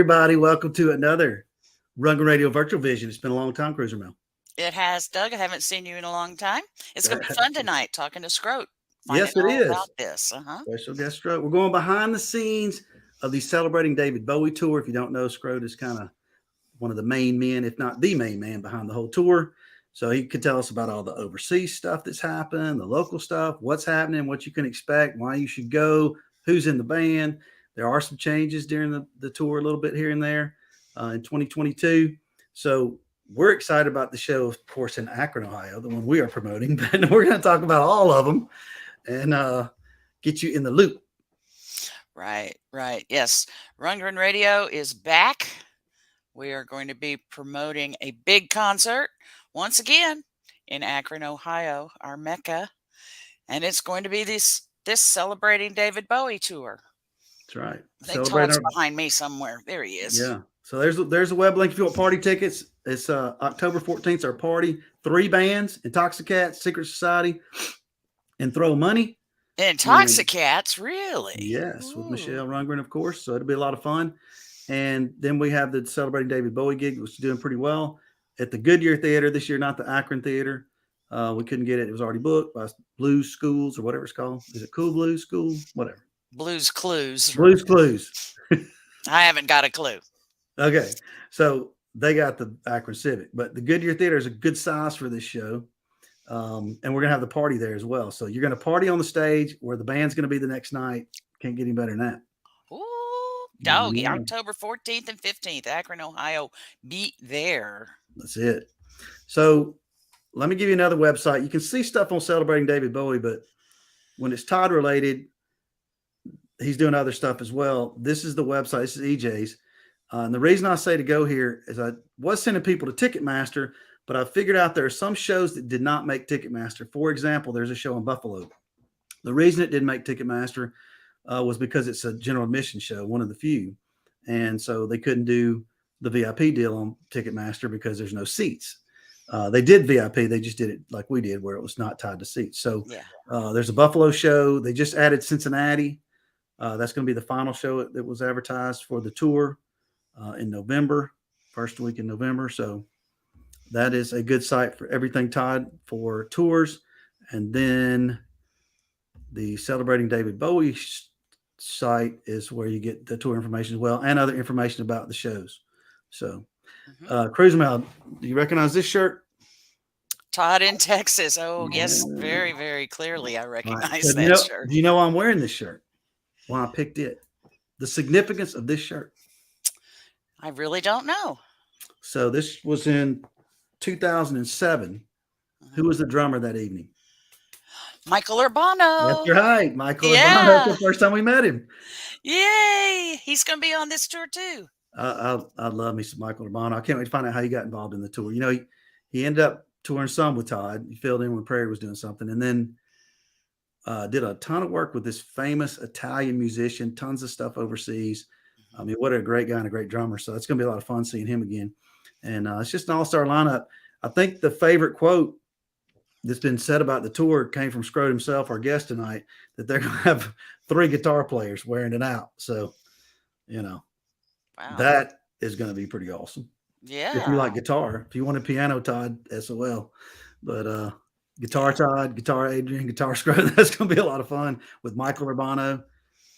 everybody. Welcome to another Rungren Radio Virtual Vision. It's been a long time, Cruiser Mel. It has, Doug. I haven't seen you in a long time. It's going to be fun tonight talking to Scrote, finding Yes, it all is. about this. Special guest Scrote. We're going behind the scenes of the Celebrating David Bowie tour. If you don't know, Scrote is kind of one of the main men, if not the main man behind the whole tour. So he could tell us about all the overseas stuff that's happened, the local stuff, what's happening, what you can expect, why you should go, who's in the band. There are some changes during the tour a little bit here and there in 2022. So we're excited about the show, of course, in Akron, Ohio, the one we are promoting. But we're going to talk about all of them and get you in the loop. Right. Yes. Rungren Radio is back. We are going to be promoting a big concert once again in Akron, Ohio, our Mecca. And it's going to be this Celebrating David Bowie tour. That's right. I think Todd's behind me somewhere. There he is. Yeah. So there's a web link if you want party tickets. It's October 14th, our party. 3 bands: Intoxicats, Secret Society, and Throw Money. Intoxicats, really? Yes, with Michelle Rungren, of course. So it'll be a lot of fun. And then we have the Celebrating David Bowie gig, which is doing pretty well at the Goodyear Theater this year, not the Akron Theater. We couldn't get it. It was already booked by Blues Schools or whatever it's called. Is it Cool Blues School? Whatever. Blues Clues. Blues Clues. I haven't got a clue. Okay. So they got the Akron Civic, but the Goodyear Theater is a good size for this show. And we're going to have the party there as well. So you're going to party on the stage where the band's going to be the next night. Can't get any better than that. Ooh, doggy. Yeah. October 14th and 15th, Akron, Ohio. Be there. That's it. So let me give you another website. You can see stuff on Celebrating David Bowie, but when it's Todd related, he's doing other stuff as well. This is the website. This is EJ's. And the reason I say to go here is I was sending people to Ticketmaster, but I figured out there are some shows that did not make Ticketmaster. For example, there's a show in Buffalo. The reason it didn't make Ticketmaster was because it's a general admission show, one of the few. And so they couldn't do the VIP deal on Ticketmaster because there's no seats. They did VIP. They just did it like we did, where it was not tied to seats. So there's a Buffalo show. They just added Cincinnati. That's going to be the final show that was advertised for the tour in November, first week in November. So that is a good site for everything, Todd, for tours. And then the Celebrating David Bowie site is where you get the tour information as well and other information about the shows. So, Cruiser Mel, do you recognize this shirt? Todd in Texas. Oh, yes, very, very clearly I recognize that shirt. Do you know why I'm wearing this shirt? Why I picked it? The significance of this shirt? I really don't know. So this was in 2007. Who was the drummer that evening? Michael Urbano. That's right. Michael Urbano. That's the first time we met him. Yay. He's going to be on this tour too. I love me some Michael Urbano. I can't wait to find out how he got involved in the tour. You know, he ended up touring some with Todd. He filled in when Prairie was doing something. And then did a ton of work with this famous Italian musician, tons of stuff overseas. I mean, what a great guy and a great drummer. So it's going to be a lot of fun seeing him again. And it's just an all-star lineup. I think the favorite quote that's been said about the tour came from Scrote himself, our guest tonight, that they're going to have 3 guitar players wearing it out. So, you know, that is going to be pretty awesome. Yeah. If you like guitar. If you want a piano, Todd, SOL. But guitar Todd, guitar Adrian, guitar Scrote, that's going to be a lot of fun with Michael Urbano.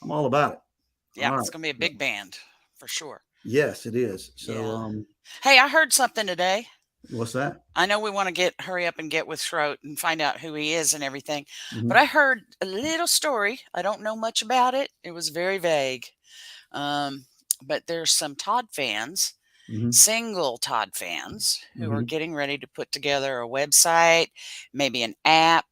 I'm all about it. Yeah, it's going to be a big band for sure. Yes, it is. So, hey, I heard something today. What's that? I know we want to hurry up and get with Scrote and find out who he is and everything. But I heard a little story. I don't know much about it. It was very vague. But there's some Todd fans, single Todd fans, who are getting ready to put together a website, maybe an app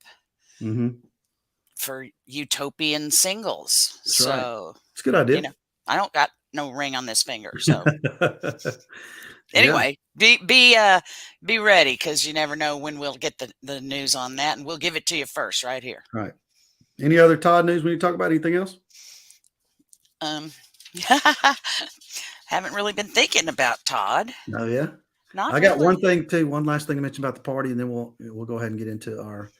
for utopian singles. That's so right. It's a good idea. You know, I don't got no ring on this finger. So anyway, be ready, because you never know when we'll get the news on that, and we'll give it to you first right here. Right. Any other Todd news when you talk about anything else? Haven't really been thinking about Todd. Oh yeah. I got one thing too. One last thing to mention about the party, and then we'll go ahead and get into our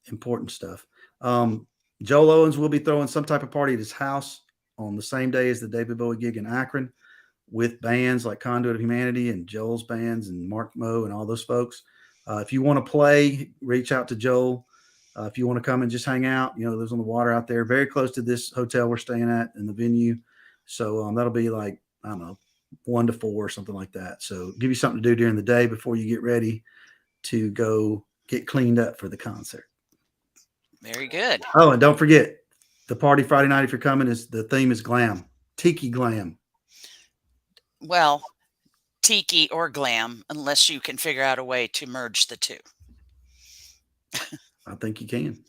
important stuff. Joel Owens will be throwing some type of party at his house on the same day as the David Bowie gig in Akron. with bands like Conduit of Humanity and Joel's bands and Mark Moe and all those folks. If you want to play, reach out to Joel. If you want to come and just hang out, lives on the water out there, very close to this hotel we're staying at and the venue. So that'll be like, I don't know, 1 to 4 or something like that. So give you something to do during the day before you get ready to go get cleaned up for the concert. Very good. Oh, and don't forget the party Friday night. If you're coming, the theme is glam, tiki glam. Well, tiki or glam, unless you can figure out a way to merge the two. I think you can.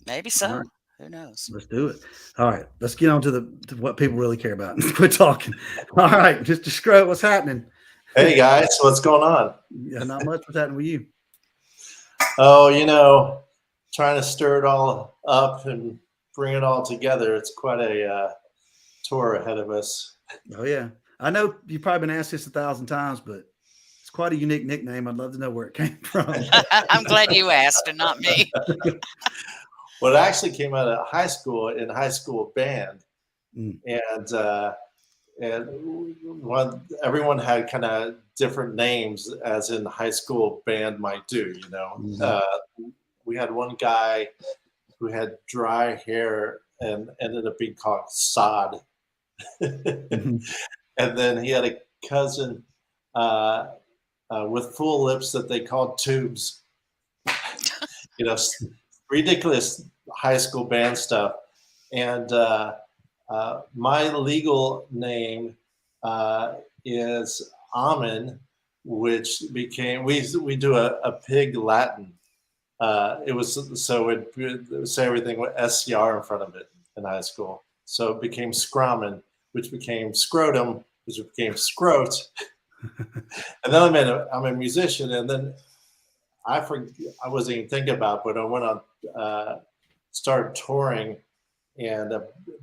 Maybe so. Right. Who knows? Let's do it. All right. Let's get on to what people really care about. Quit talking. All right. Mr. Scrote, what's happening? Hey, guys. What's going on? Yeah, not much. What's happening with you? Oh, trying to stir it all up and bring it all together. It's quite a tour ahead of us. Oh, yeah. I know you've probably been asked this 1,000 times, but it's quite a unique nickname. I'd love to know where it came from. I'm glad you asked and not me. Well, it actually came out of high school in high school band. And everyone had kind of different names as in high school band might do, we had one guy who had dry hair and ended up being called Sod. And then he had a cousin with full lips that they called Tubes. Ridiculous high school band stuff. And my legal name is Amen, which became, we do a pig Latin. It was, so it would say everything with SCR in front of it in high school. So it became Scromen, which became Scrotum, which became Scrote. And then I'm a musician, and then I wasn't even thinking about it, but I went on, started touring, and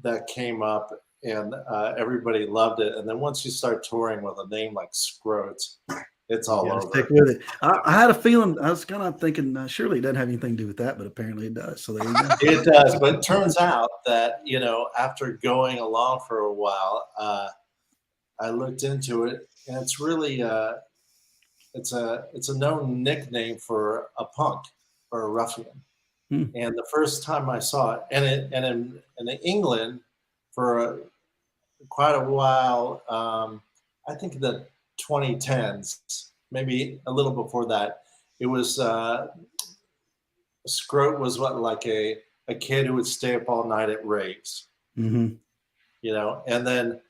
that came up, and everybody loved it. And then once you start touring with a name like Scrote, it's all over. Stick with it. I had a feeling, I was kind of thinking, surely it doesn't have anything to do with that, but apparently it does. So there you go. It does, but it turns out that, after going along for a while, I looked into it, and it's really, it's a known nickname for a punk or a ruffian. And the first time I saw it, and in England for quite a while, I think the 2010s, maybe a little before that, it was Scrote was like a kid who would stay up all night at raves, and then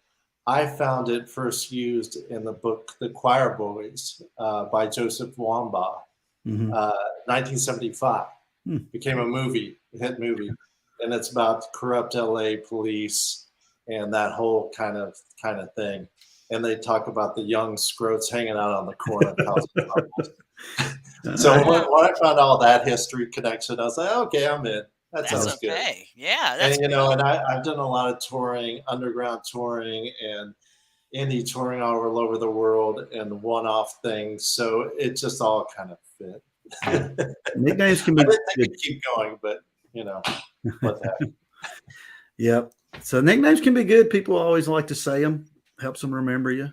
I found it first used in the book The Choir Boys by Joseph Wambaugh, 1975. Became a hit movie, and it's about corrupt LA police and that whole kind of thing. And they talk about the young Scrotes hanging out on the corner of houses. So when I found all that history connection, I was like, okay, I'm in. That sounds okay. good. Yeah, that's and and I've done a lot of touring, underground touring, and indie touring all over the world, and one-off things. So it just all kind of fit. Nicknames can be. I didn't think we'd keep going, but what the heck. Yep. So nicknames can be good. People always like to say them. Helps them remember you.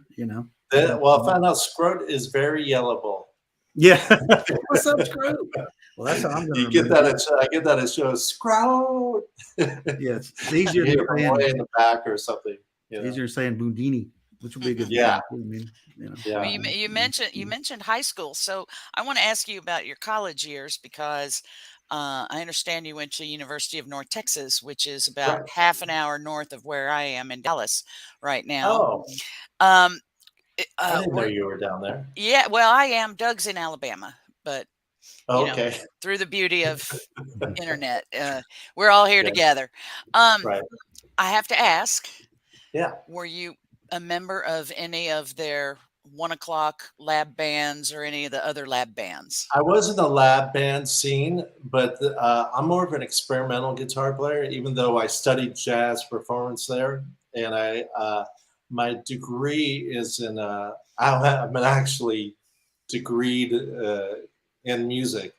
Well, I found out Scrote is very yellable. Yeah. What's up, Scrote? Well, that's how I'm going to get that. I get that at shows. Scrote. Yes, it's easier to say in the back or something. Easier saying Bundini, which would be a good. Yeah. Yeah. Well, you mentioned high school, so I want to ask you about your college years, because I understand you went to University of North Texas, which is about half an hour north of where I am in Dallas right now. Oh. I didn't know you were down there. Yeah, well, I am. Doug's in Alabama, but okay. Through the beauty of internet, we're all here together. Right. I have to ask. Yeah. Were you a member of any of their 1 o'clock lab bands or any of the other lab bands? I was in the lab band scene, but I'm more of an experimental guitar player, even though I studied jazz performance there. And my degree is in, I'm actually degreed in music,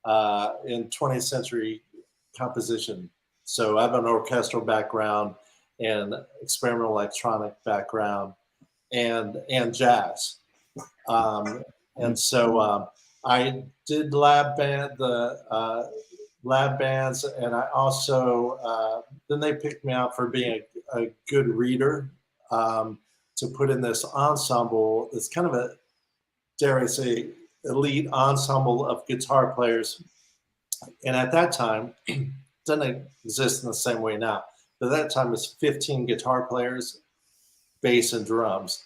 in 20th century composition. So I have an orchestral background and experimental electronic background. and jazz. And so I did lab bands, and I also then they picked me out for being a good reader, to put in this ensemble. It's kind of a, dare I say, elite ensemble of guitar players. And at that time, it doesn't exist in the same way now. But at that time, it was 15 guitar players, bass and drums.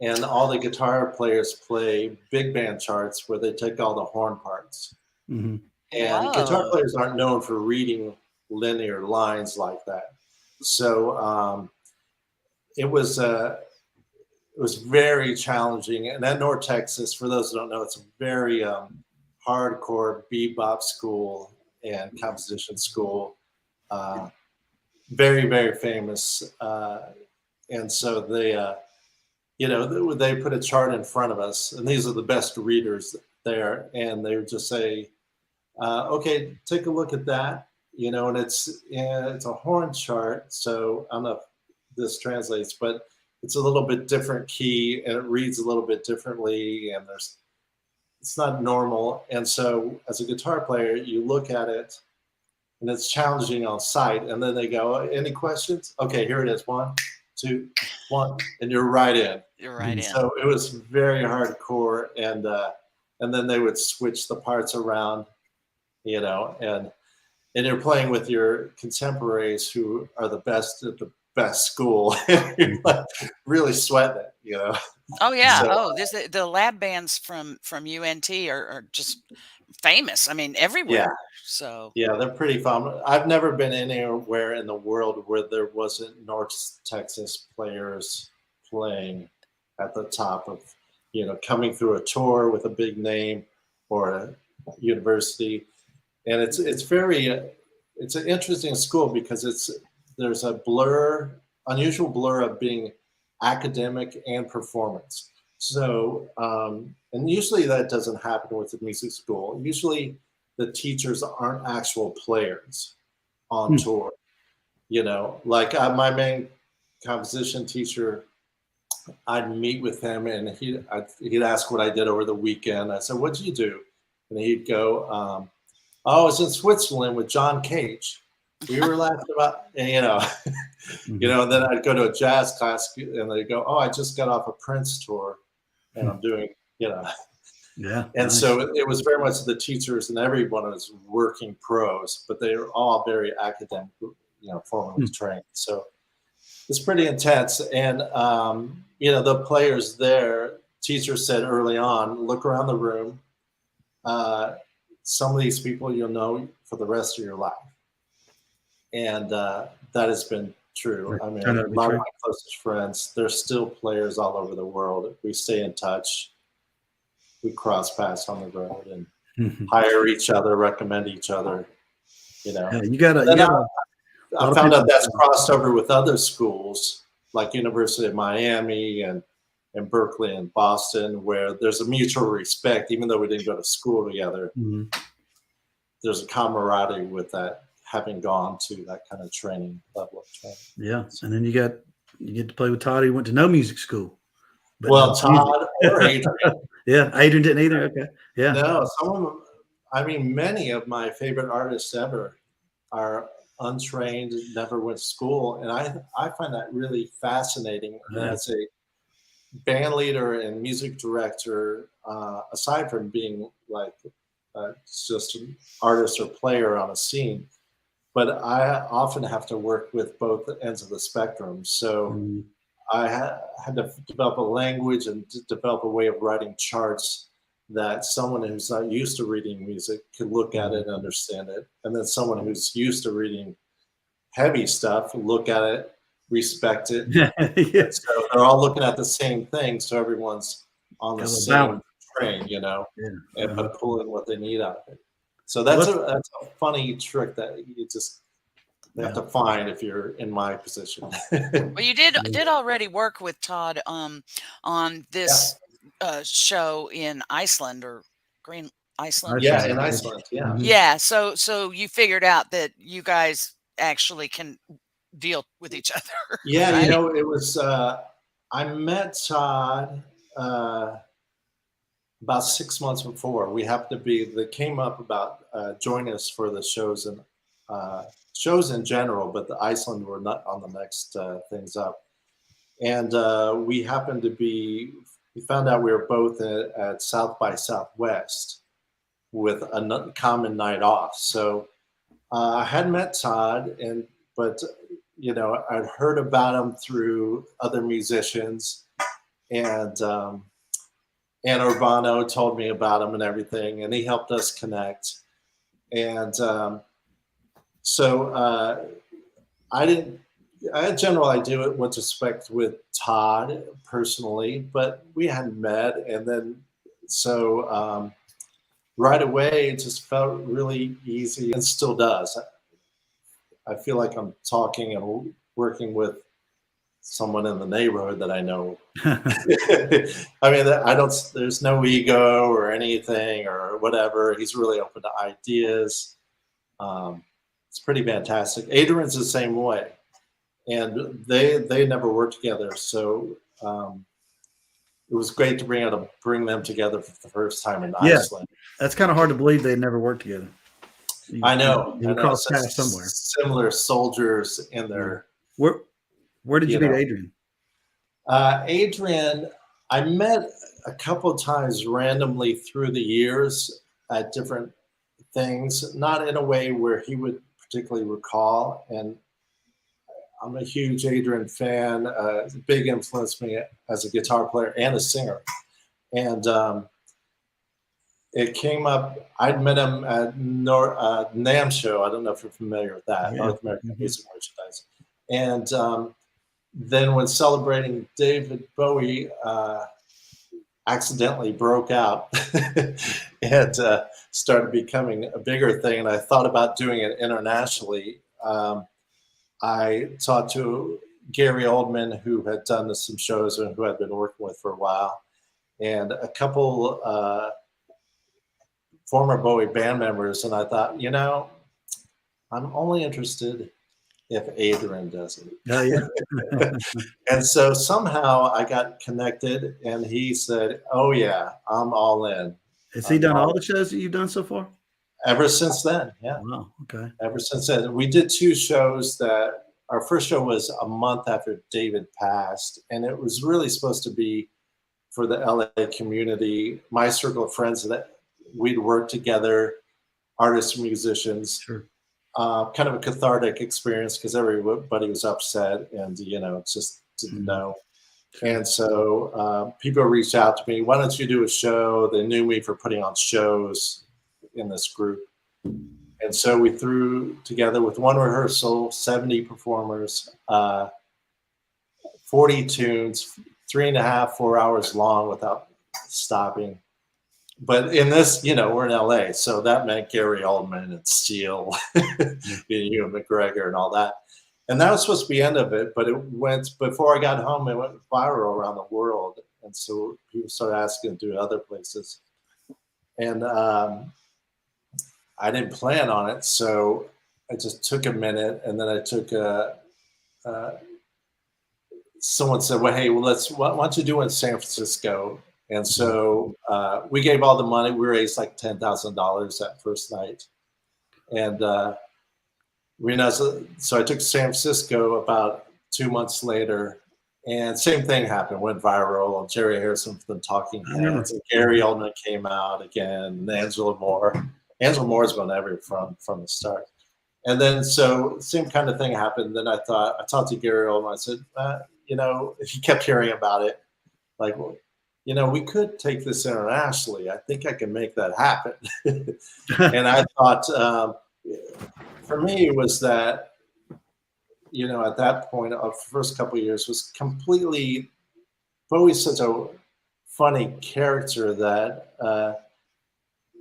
And all the guitar players play big band charts where they take all the horn parts. Mm-hmm. And guitar players aren't known for reading linear lines like that. So it was very challenging. And at North Texas, for those who don't know, it's a very hardcore bebop school and composition school. Very, very famous. And so they put a chart in front of us, and these are the best readers there. And they would just say, okay, take a look at that, and it's a horn chart. So I don't know if this translates, but it's a little bit different key, and it reads a little bit differently, and it's not normal. And so as a guitar player, you look at it, and it's challenging on sight. And then they go, any questions? Okay, here it is. 1, 2, 1, and you're right in. You're right in. So it was very hardcore, and then they would switch the parts around, and you're playing with your contemporaries who are the best at the best school. You're like really sweating it, Oh yeah. So, The lab bands from UNT are just famous. I mean, everywhere. Yeah. So yeah, they're pretty fun. I've never been anywhere in the world where there wasn't North Texas players playing at the top of, coming through a tour with a big name or a university. And it's an interesting school because there's a unusual blur of being academic and performance. So, and usually that doesn't happen with the music school. Usually the teachers aren't actual players on tour. Like my main composition teacher, I'd meet with him, and he'd ask what I did over the weekend. I said, "What'd you do?" And he'd go, "Oh, I was in Switzerland with John Cage. We were laughing about," and, and then I'd go to a jazz class, and they'd go, "Oh, I just got off a Prince tour, and I'm doing," Yeah. And so it was very much the teachers, and everyone was working pros, but they were all very academic, formally trained. So it's pretty intense. And, the players there, teachers said early on, look around the room. Some of these people you'll know for the rest of your life. And that has been true. I mean, a lot of my closest friends, they're still players all over the world. We stay in touch. We cross paths on the road and hire each other, recommend each other. Yeah, I found out that's crossed over with other schools like University of Miami and Berkeley and Boston, where there's a mutual respect, even though we didn't go to school together. There's a camaraderie with that, having gone to that kind of training level of training. Yeah, and then you get to play with Todd, who went to no music school. But well, Todd or Adrian. Yeah, Adrian didn't either. Okay, yeah. No, some of them. Many of my favorite artists ever are untrained, never went to school, and I find that really fascinating. As a band leader and music director, aside from being like just an artist or player on a scene, but I often have to work with both ends of the spectrum. So I had to develop a language and develop a way of writing charts that someone who's not used to reading music could look at it and understand it. And then someone who's used to reading heavy stuff, look at it, respect it. Yeah. So they're all looking at the same thing. So everyone's on the same train, but pulling what they need out of it. So that's a funny trick that you just have to find if you're in my position. Well, you did already work with Todd on this show in Iceland or Green Iceland. Yeah, in Iceland. Yeah. Yeah. So you figured out that you guys actually can deal with each other. Yeah, right? it was I met Todd about 6 months before. We happened to be, they came up about joining us for the shows and shows in general, but the Iceland were not on the next things up. And we happened to be, we found out we were both at South by Southwest with a common night off. So I had met Todd, but you know, I'd heard about him through other musicians, and Urbano told me about him and everything, and he helped us connect. And so I had a general idea what to expect with Todd personally, but we hadn't met. And then so right away, it just felt really easy, and still does. I feel like I'm talking and working with someone in the neighborhood that I know. I mean, there's no ego or anything or whatever. He's really open to ideas. It's pretty fantastic. Adrian's the same way. And they never worked together. So it was great to bring them together for the first time in Iceland. That's kind of hard to believe they never worked together. I know. You crossed paths somewhere. Similar soldiers in there. Where did you meet Adrian? Adrian, I met a couple of times randomly through the years at different things, not in a way where he would particularly recall. And I'm a huge Adrian fan. Big influenced me as a guitar player and a singer. And it came up, I'd met him at NAMM show. I don't know if you're familiar with that, North American Music Merchandise. And then when celebrating David Bowie, accidentally broke out and started becoming a bigger thing. And I thought about doing it internationally. I talked to Gary Oldman, who had done some shows and who I'd been working with for a while, and a couple former Bowie band members. And I thought, you know, I'm only interested if Adrian does it. Oh, yeah. And so somehow I got connected, and he said, oh, yeah, I'm all in. Has he done all the shows that you've done so far? Ever since then, yeah. Wow, okay. Ever since then. We did 2 shows that, our first show was a month after David passed, and it was really supposed to be for the LA community, my circle of friends that we'd worked together, artists, musicians. Sure. Kind of a cathartic experience because everybody was upset and, you know, just didn't know. And so people reached out to me, why don't you do a show? They knew me for putting on shows in this group. And so we threw together with one rehearsal, 70 performers, 40 tunes, 3.5, 4 hours long without stopping. But in this, you know, we're in LA, so that meant Gary Oldman and Steele, and Ewan McGregor and all that. And that was supposed to be the end of it, but it went, before I got home, it went viral around the world. And so people started asking to do other places. And I didn't plan on it, so I just took a minute, and then I took someone said, well, hey, why don't you do it in San Francisco? And so we gave all the money. We raised like $10,000 that first night. And so I took to San Francisco about 2 months later, and same thing happened, went viral on Jerry Harrison from the Talking Heads. And Gary Oldman came out again, and Angelo Moore. Angelo Moore's been everywhere from the start. And then so same kind of thing happened. Then I talked to Gary Oldman. I said, you know, he kept hearing about it. Like, well, you know, we could take this internationally. I think I can make that happen. And I thought, for me, it was that, you know, at that point, the first couple of years was completely, Bowie's such a funny character that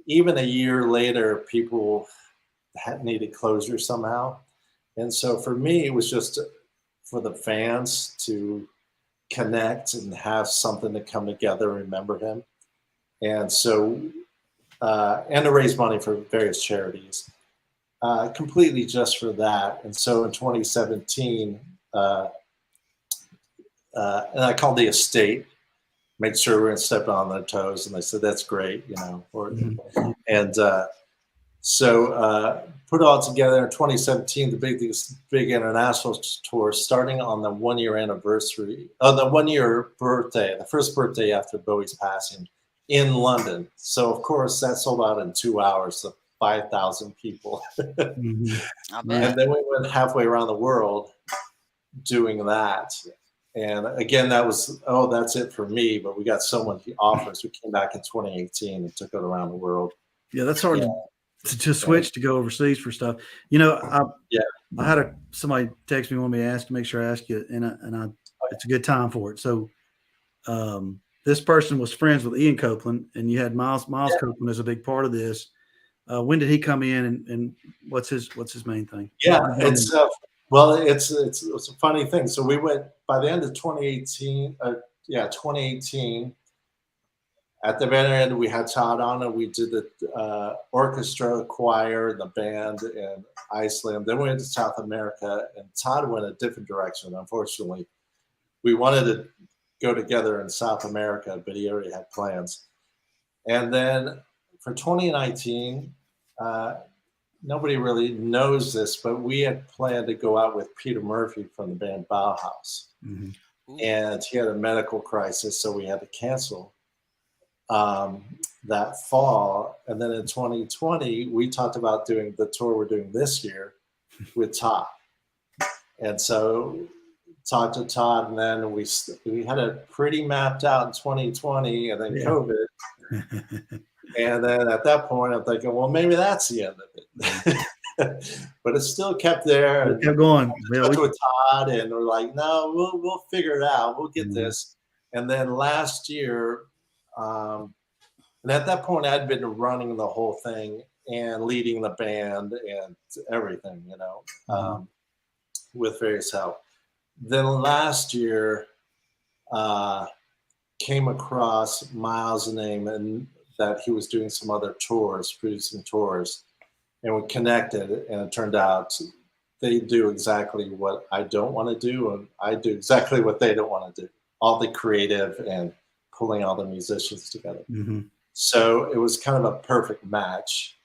even a year later, people needed closure somehow. And so for me, it was just for the fans to connect and have something to come together, remember him. And so, and to raise money for various charities, completely just for that. And so in 2017, and I called the estate, made sure we were going to step on their toes, and they said, that's great, you know. And so put it all together in 2017, the big international tour, starting on the 1 year anniversary, the 1 year birthday, the first birthday after Bowie's passing in London. So of course that sold out in 2 hours, so 5,000 people. I bet. And then we went halfway around the world doing that. And again, that was, that's it for me. But we got so many offers. We came back in 2018 and took it around the world. Yeah, that's hard to switch to go overseas for stuff. You know, I had somebody text me, wanted me to ask you, make sure I ask you, and it's a good time for it. So this person was friends with Ian Copeland, and you had Miles Copeland as a big part of this. When did he come in, and what's his main thing? Yeah, it's it's a funny thing. So we went by the end of 2018. 2018. At the very end, we had Todd on, and we did the orchestra, choir, the band in Iceland. Then we went to South America, and Todd went a different direction. Unfortunately, we wanted to go together in South America, but he already had plans. And then for 2019, nobody really knows this, but we had planned to go out with Peter Murphy from the band Bauhaus. And he had a medical crisis, so we had to cancel that fall. And then in 2020, we talked about doing the tour we're doing this year with Todd. And so talked to Todd, and then we had it pretty mapped out in 2020, and then COVID. And then at that point, I'm thinking, well, maybe that's the end of it. But it still kept there. It kept going. We talked with Todd, and we're like, no, we'll figure it out. We'll get this. And then last year, and at that point, I'd been running the whole thing and leading the band and everything, you know, with various help. Then last year, came across Miles' name, and that he was doing some other tours, producing tours, and we connected, and it turned out they do exactly what I don't want to do, and I do exactly what they don't want to do, all the creative and pulling all the musicians together. So it was kind of a perfect match,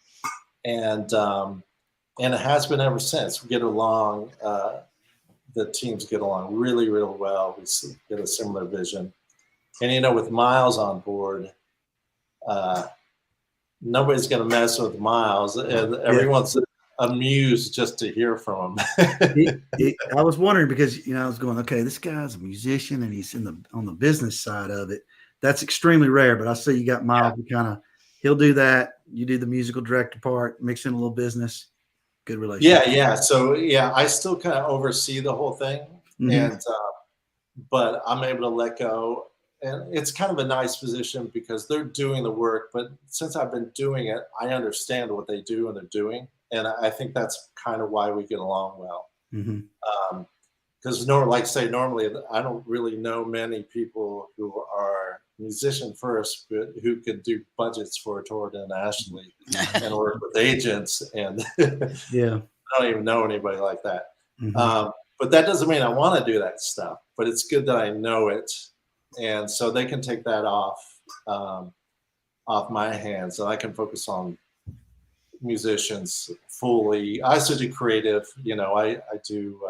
and it has been ever since. We get along, the teams get along really, really well. We get a similar vision, and you know, with Miles on board, nobody's going to mess with Miles, and everyone's amused just to hear from him. I was wondering, because, you know, I was going, okay, this guy's a musician and he's on the business side of it. That's extremely rare, but I see you got Miles. He'll do that. You do the musical director part, mix in a little business. Good relationship. Yeah. So I still kind of oversee the whole thing, and but I'm able to let go. And it's kind of a nice position because they're doing the work, but since I've been doing it, I understand what they do and they're doing. And I think that's kind of why we get along well. Because normally I don't really know many people who are musician first, but who could do budgets for a tour internationally and work with agents. And I don't even know anybody like that. But that doesn't mean I want to do that stuff, but it's good that I know it. And so they can take that off my hands, and I can focus on musicians fully. I also do creative, you know, I do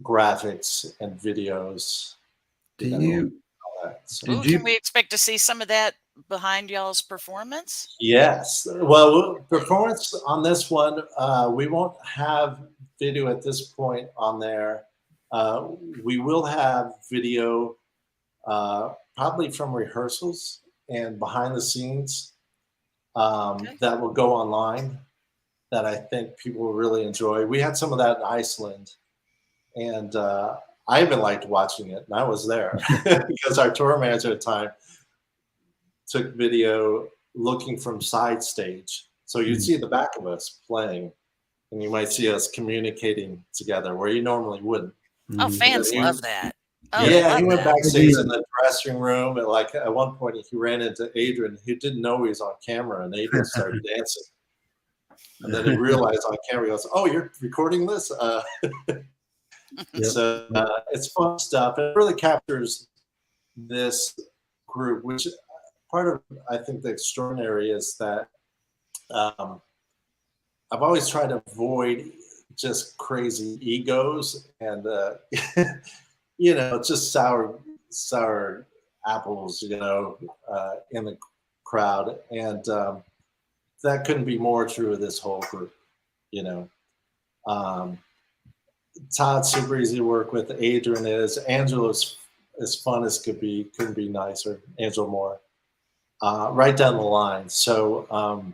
graphics and videos. Can we expect to see some of that behind y'all's performance? Yes. Well, performance on this one, we won't have video at this point on there. We will have video probably from rehearsals and behind the scenes that will go online, that I think people will really enjoy. We had some of that in Iceland, and I even liked watching it, and I was there because our tour manager at the time took video looking from side stage. So you'd see the back of us playing, and you might see us communicating together where you normally wouldn't. Oh, fans love that. Oh, yeah, he went backstage in the dressing room, and like at one point he ran into Adrian, who didn't know he was on camera, and Adrian started dancing. And then he realized on camera, he goes, "Oh, you're recording this?" Yep. So it's fun stuff. It really captures this group, which part of, I think, the extraordinary is that I've always tried to avoid just crazy egos and, you know, just sour apples, you know, in the crowd. And that couldn't be more true of this whole group, you know. Todd's super easy to work with. Adrian is. Angelo's as fun as could be. Couldn't be nicer. Angelo Moore. Right down the line. So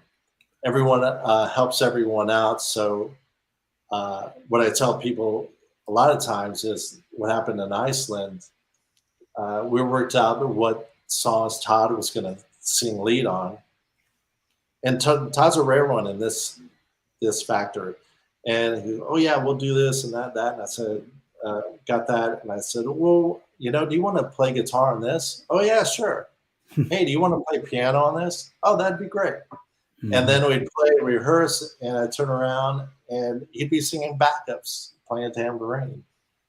everyone helps everyone out. So what I tell people a lot of times is what happened in Iceland. We worked out what songs Todd was going to sing lead on. And Todd's a rare one in this factor. And he, oh yeah, we'll do this and that. And I said, got that. And I said, well, you know, do you want to play guitar on this? Oh yeah, sure. Hey, do you want to play piano on this? Oh, that'd be great. Mm-hmm. And then we'd play, rehearse, and I'd turn around and he'd be singing backups, playing tambourine.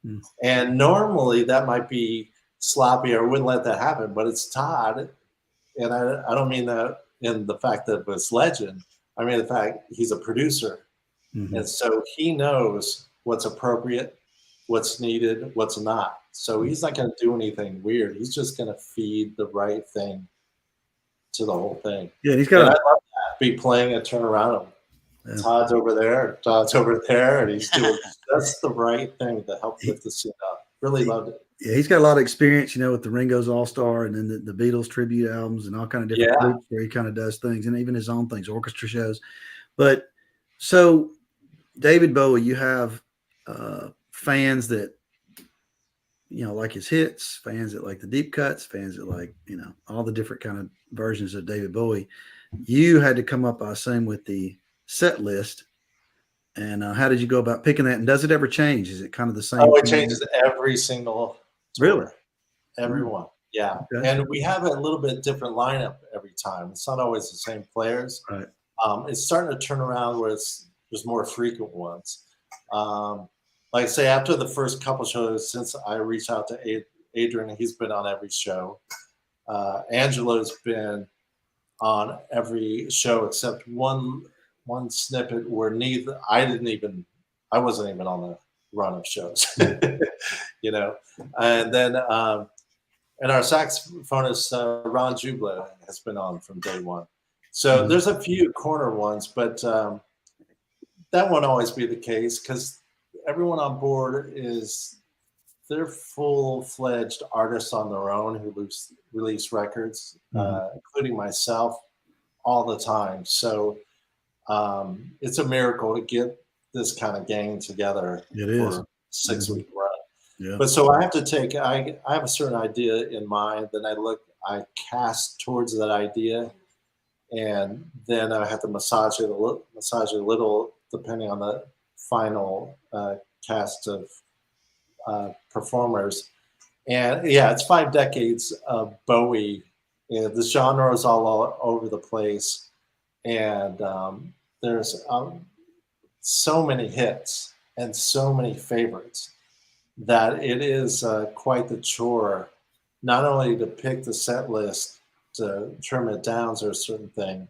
Mm-hmm. And normally that might be sloppy, or wouldn't let that happen, but it's Todd. And I don't mean that in the fact that it's legend. I mean the fact he's a producer. Mm-hmm. And so he knows what's appropriate, what's needed, what's not. So he's not going to do anything weird. He's just going to feed the right thing to the whole thing. Yeah, he's got. I love that. Be playing and turn around him. Yeah. Todd's over there, and he's doing just the right thing to help lift the scene up. Really loved it. Yeah, he's got a lot of experience, you know, with the Ringo's All-Star and then the Beatles tribute albums and all kind of different groups where he kind of does things, and even his own things, orchestra shows. But so David Bowie, you have fans that, you know, like his hits, fans that like the deep cuts, fans that like, you know, all the different kind of versions of David Bowie. You had to come up, I assume, with the set list. And how did you go about picking that? And does it ever change? Is it kind of the same? Oh, it changes every single tour. Really? Everyone. Yeah. Okay. And we have a little bit different lineup every time. It's not always the same players. Right. It's starting to turn around where there's more frequent ones. Like I say, after the first couple shows, since I reached out to Adrian, he's been on every show. Angelo's been on every show except one snippet where I wasn't even on the run of shows, you know. And then and our saxophonist Ron Jubla has been on from day one. So there's a few corner ones, but that won't always be the case because everyone on board they're full-fledged artists on their own who release records, including myself, all the time. So it's a miracle to get this kind of gang together for 6-week run. Yeah. But so I have to I have a certain idea in mind, then I cast towards that idea, and then I have to massage it a little depending on the final cast of performers. And yeah, it's 5 decades of Bowie. The genre is all over the place, and there's so many hits and so many favorites that it is quite the chore, not only to pick the set list, to trim it down to a certain thing,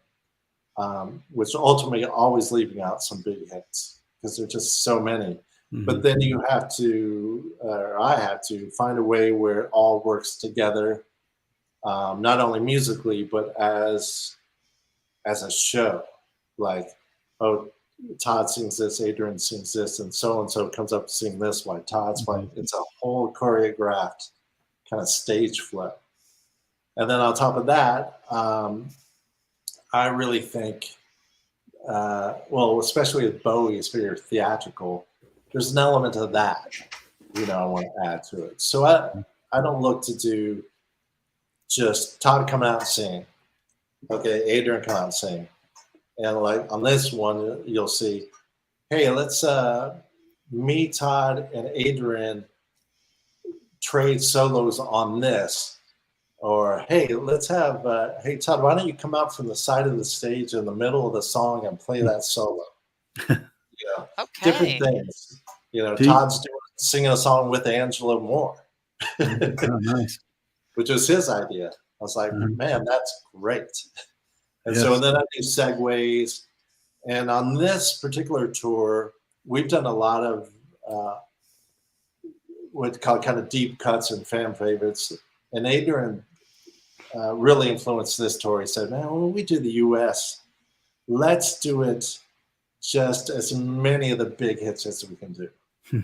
which ultimately always leaving out some big hits because there's just so many. Mm-hmm. But then you have to, or I have to, find a way where it all works together, not only musically, but as a show. Like, oh, Todd sings this, Adrian sings this, and so comes up to sing this while Todd's playing. It's a whole choreographed kind of stage flow. And then on top of that, I really think, well, especially with Bowie, it's very theatrical. There's an element of that, you know, I want to add to it. So I don't look to do just Todd coming out and sing. Okay, Adrian come out and sing. And like on this one, you'll see, hey, let's me, Todd, and Adrian trade solos on this. Or, hey, let's have, hey, Todd, why don't you come out from the side of the stage in the middle of the song and play that solo? You know, different things. You know, Todd's doing a singing a song with Angelo Moore, Oh, nice. which was his idea. I was like, man, that's great. And Yes. so then I do segues. And on this particular tour, we've done a lot of what called kind of deep cuts and fan favorites. And Adrian really influenced this tour. He said, man, when we do the US, let's do it just as many of the big hits as we can do. I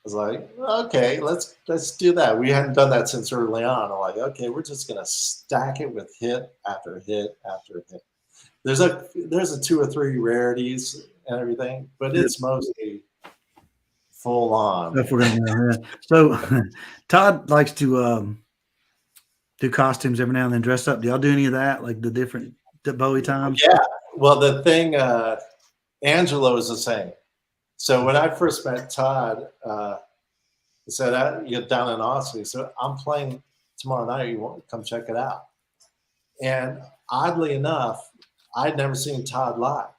was like, okay, let's do that. We hadn't done that since early on. I'm like, okay, we're just gonna stack it with hit after hit after hit. There's a 2 or 3 rarities and everything, but it's mostly full on. If we're gonna, so Todd likes to do costumes every now and then, dress up. Do y'all do any of that, like the different Bowie times? Yeah. Well, the thing, Angelo is the same. So when I first met Todd, he said, "You're down in Austin." So I'm playing tomorrow night. You want to come check it out? And oddly enough, I'd never seen Todd live,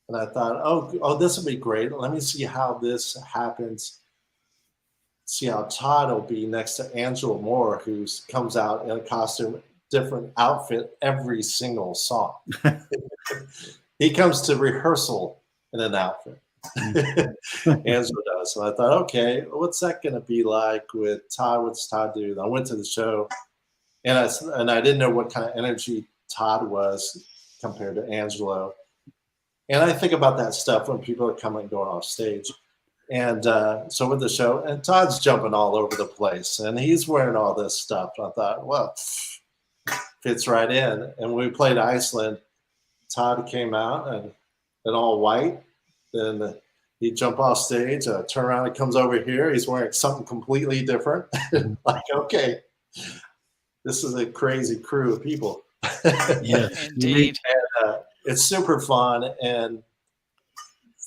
and I thought, "Oh, this will be great. Let me see how this happens. See how Todd will be next to Angelo Moore, who comes out in a costume, different outfit every single song. He comes to rehearsal in an outfit." Angelo does. So I thought, okay, what's that going to be like with Todd? What's Todd do? And I went to the show, and I didn't know what kind of energy Todd was compared to Angelo. And I think about that stuff when people are coming and going off stage. And so with the show, and Todd's jumping all over the place, and he's wearing all this stuff. And I thought, well, fits right in. And when we played Iceland, Todd came out and all white. Then he'd jump off stage, turn around, and comes over here. He's wearing something completely different. Like, okay, this is a crazy crew of people. Yeah, Indeed. And, it's super fun, and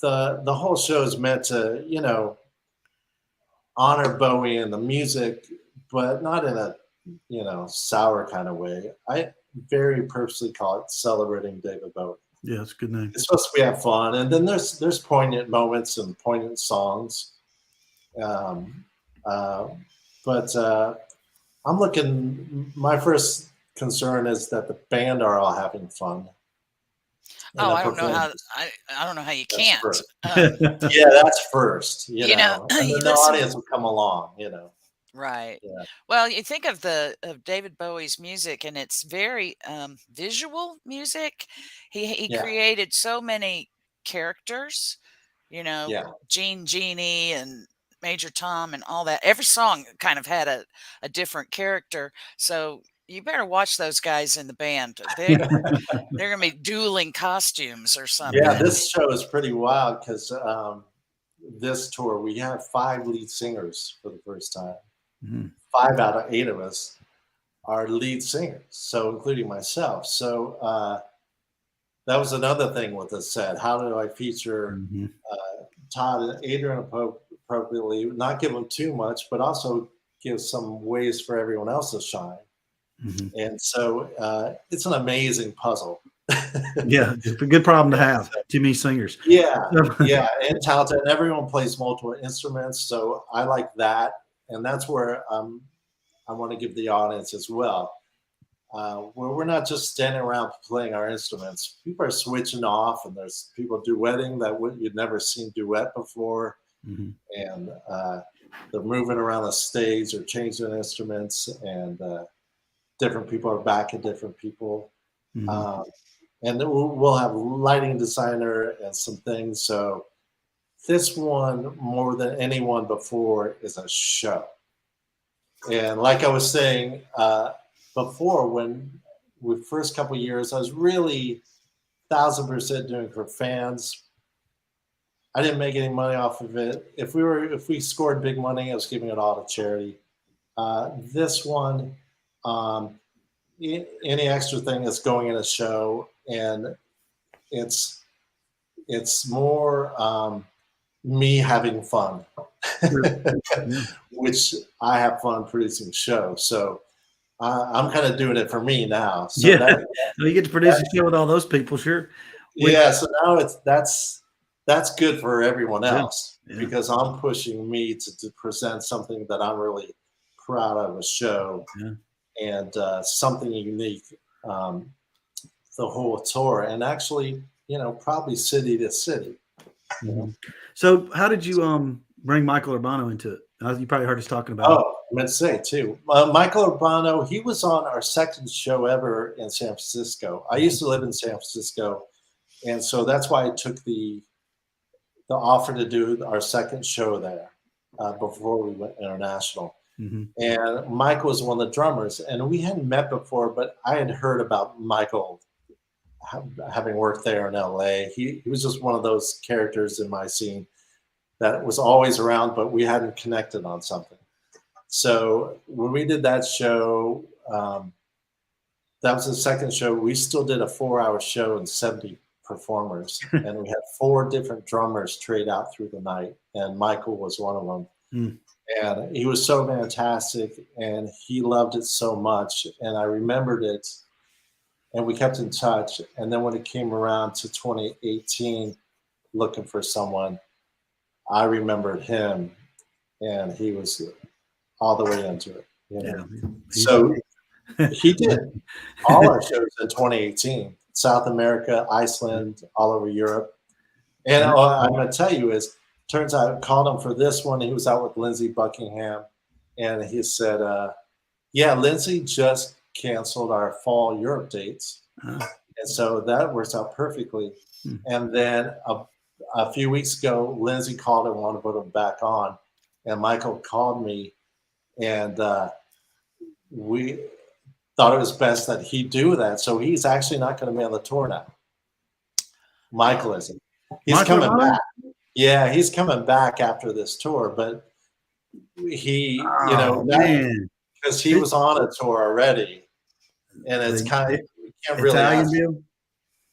the whole show is meant to, honor Bowie and the music, but not in a, sour kind of way. I very purposely call it Celebrating David Bowie. Yeah, it's a good name. It's supposed to be have fun, and then there's poignant moments and poignant songs. But I'm looking. My first concern is that the band are all having fun. Oh, I don't know how. I don't know how you can't. Yeah, that's first. You know, and you then the audience will come along. Right. Yeah. Well, you think of David Bowie's music, and it's very visual music. He Yeah. created so many characters, Yeah. Jeannie and Major Tom and all that. Every song kind of had a different character. So you better watch those guys in the band. They're gonna be dueling costumes or something. Yeah, this show is pretty wild because this tour we have 5 lead singers for the first time. 5 out of 8 of us are lead singers, so including myself. So that was another thing with the set. How do I feature Todd and Adrian appropriately? Not give them too much, but also give some ways for everyone else to shine. And so it's an amazing puzzle. Yeah, it's a good problem to have. Too many singers. Yeah, and talented. And everyone plays multiple instruments, so I like that. And that's where I want to give the audience as well. Where we're not just standing around playing our instruments. People are switching off, and there's people duetting that you'd never seen duet before. And they're moving around the stage or changing instruments, and different people are backing different people. And then we'll have lighting designer and some things. So this one, more than anyone before, is a show. And like I was saying before, when the first couple of years, I was really 1,000% doing it for fans. I didn't make any money off of it. If we scored big money, I was giving it all to charity. This one, any extra thing that's going in a show, and it's more me having fun, which I have fun producing shows. So I'm kind of doing it for me now. So you get to produce a show with all those people, sure. Yeah. So now that's that's good for everyone Yeah. else because I'm pushing me to present something that I'm really proud of a show and something unique. The whole tour, and actually, probably city to city. So how did you bring Michael Urbano into it? You probably heard us talking about it. I meant to say too. Michael Urbano, he was on our second show ever in San Francisco. I used to live in San Francisco, and so that's why I took the offer to do our second show there before we went international. And Michael was one of the drummers, and we hadn't met before, but I had heard about Michael having worked there in LA. He was just one of those characters in my scene that was always around, but we hadn't connected on something. So when we did that show, that was the second show. We still did a 4-hour show and 70 performers, and we had 4 different drummers trade out through the night, and Michael was one of them. And he was so fantastic, and he loved it so much, and I remembered it, and we kept in touch. And then when it came around to 2018, looking for someone, I remembered him, and he was all the way into it. So he did all our shows in 2018, South America, Iceland, all over Europe. And I'm going to tell you is, turns out I called him for this one. He was out with Lindsey Buckingham, and he said, yeah, Lindsey just canceled our fall Europe dates. And so that works out perfectly. And then a few weeks ago, Lindsey called and wanted to put him back on. And Michael called me, and we thought it was best that he do that. So he's actually not going to be on the tour now. Michael isn't. He's coming back. Yeah, he's coming back after this tour, but he, because he was on a tour already, and it's kind of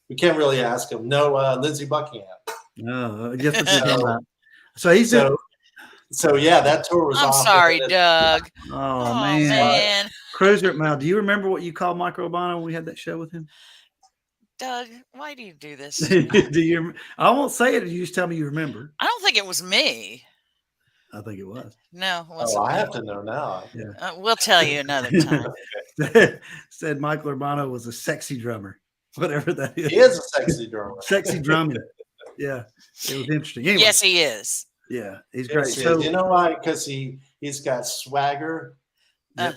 we can't really ask him. No, Lindsey Buckingham. No, I guess what you're talking about. So he's so yeah, that tour was. I'm sorry, Doug. Oh man. Cruiser Mal, do you remember what you called Michael Urbano when we had that show with him? Doug, why do you do this? Do you? I won't say it. You just tell me you remember. I don't think it was me. I think it was. No, it wasn't. I have to know now. Yeah, we'll tell you another time. Said Michael Urbano was a sexy drummer, whatever that is. He is a sexy drummer. Sexy drumming. Yeah, it was interesting. Anyway, yes, he is. Yeah, he's great. So you know why? Because he's got swagger, and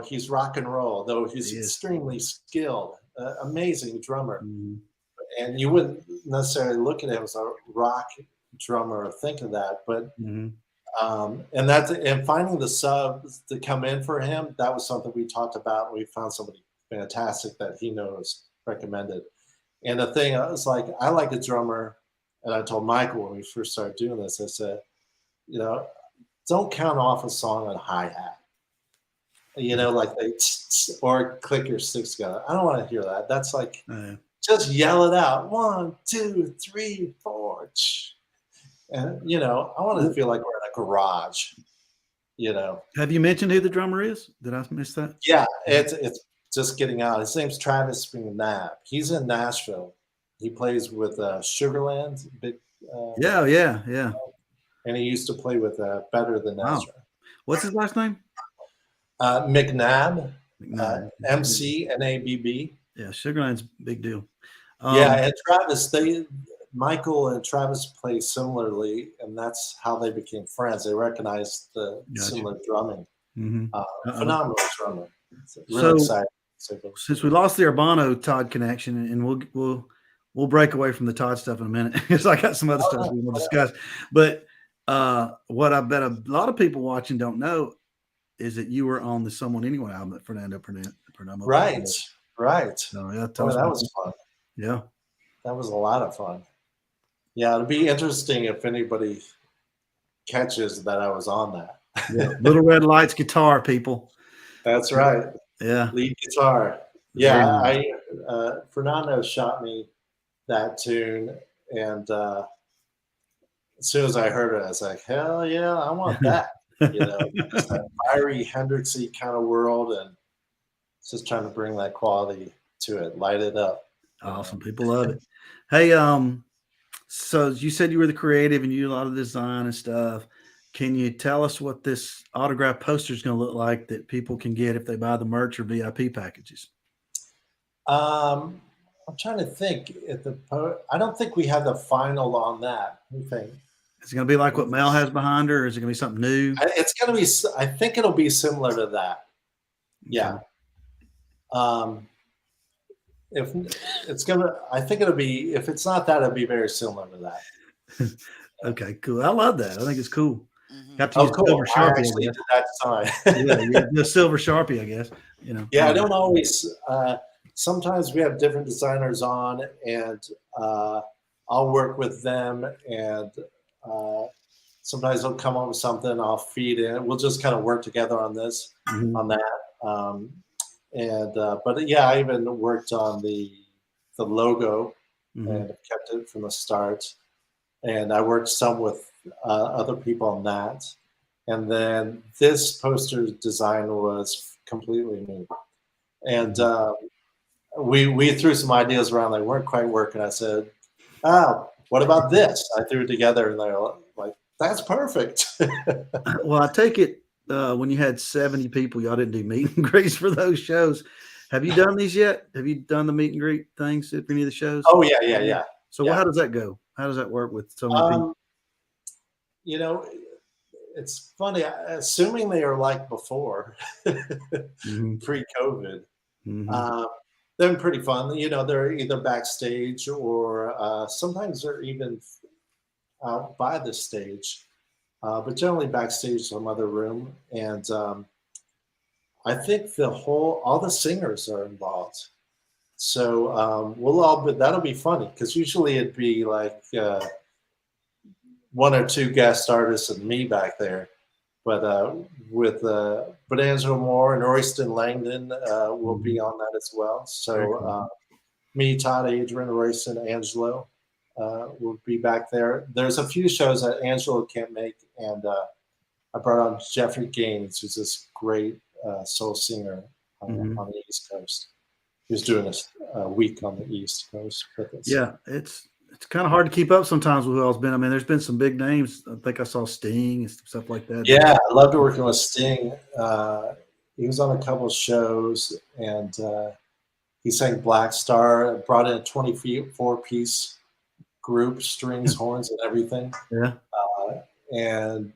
he's rock and roll. Though he's extremely skilled. Amazing drummer, and you wouldn't necessarily look at him as a rock drummer or think of that, but and finding the subs to come in for him, that was something we talked about. We found somebody fantastic that he knows, recommended. And the thing, I was like, I like a drummer, and I told Michael when we first started doing this, I said, don't count off a song on hi-hat. Like they or click your sticks together. I don't want to hear that. That's like just yell it out. 1, 2, 3, 4. And I want to feel like we're in a garage. Have you mentioned who the drummer is? Did I miss that? Yeah, it's just getting out. His name's Travis McNabb. He's in Nashville. He plays with Sugarland. Yeah. And he used to play with Better Than Nashville. What's his last name? McNabb, McNabb. Yeah, Sugarland's a big deal. And Travis, Michael and Travis play similarly, and that's how they became friends. They recognized the similar drumming. Phenomenal drummer. Really exciting. Since we lost the Urbano Todd connection, and we'll break away from the Todd stuff in a minute because I got some other stuff we want to discuss. But what I bet a lot of people watching don't know is that you were on the Someone Anyway album that Fernando Perdomo. Right. So that was fun. Yeah. That was a lot of fun. Yeah, it'd be interesting if anybody catches that I was on that. Yeah. Little Red Lights guitar, people. That's right. Yeah. Lead guitar. Yeah, Fernando shot me that tune, and as soon as I heard it, I was like, hell yeah, I want that. Just that fiery Hendrixy kind of world, and just trying to bring that quality to it, light it up. Awesome. People love it. Hey, So you said you were the creative and you do a lot of design and stuff. Can you tell us what this autograph poster is going to look like that people can get if they buy the merch or VIP packages? I'm trying to think. I don't think we have the final on that. What do you think? Is it going to be like what Mel has behind her, or is it going to be something new? It's going to be. I think it'll be similar to that. Yeah. If it's gonna, I think it'll be. If it's not that, it'll be very similar to that. Okay, cool. I love that. I think it's cool. Mhm. Got to use cool. silver I Sharpie. actually did that design. Yeah, the silver Sharpie, I guess. You know. Yeah, I don't always. Sometimes we have different designers on, and I'll work with them, and sometimes they'll come up with something. I'll feed in. We'll just kind of work together on this, on that. But yeah, I even worked on the logo and kept it from the start. And I worked some with other people on that. And then this poster design was completely new. And we threw some ideas around that weren't quite working. I said, "Oh, what about this?" I threw it together, and they're like, "That's perfect." Well, I take it when you had 70 people, y'all didn't do meet and greets for those shows. Have you done these yet? Have you done the meet and greet things at any of the shows? Oh yeah. So how does that go? How does that work with so many people? You know, it's funny. Assuming they are like before, pre-COVID, they're pretty fun. You know, they're either backstage or sometimes they're even out by the stage, but generally backstage, some other room. And I think all the singers are involved. So that'll be funny because usually it'd be like one or two guest artists and me back there, but Angelo Moore and Royston Langdon will be on that as well. So me, Todd, Adrian, Royston, Angelo will be back there. There's a few shows that Angelo can't make, and I brought on Jeffrey Gaines, who's this great soul singer on the East Coast. He was doing a week on the East Coast with us. Yeah, it's kind of hard to keep up sometimes with who else been. I mean, there's been some big names. I think I saw Sting and stuff like that. Yeah, I loved working with Sting. He was on a couple of shows, and he sang Black Star. Brought in a 24-piece group, strings, horns, and everything. Yeah, and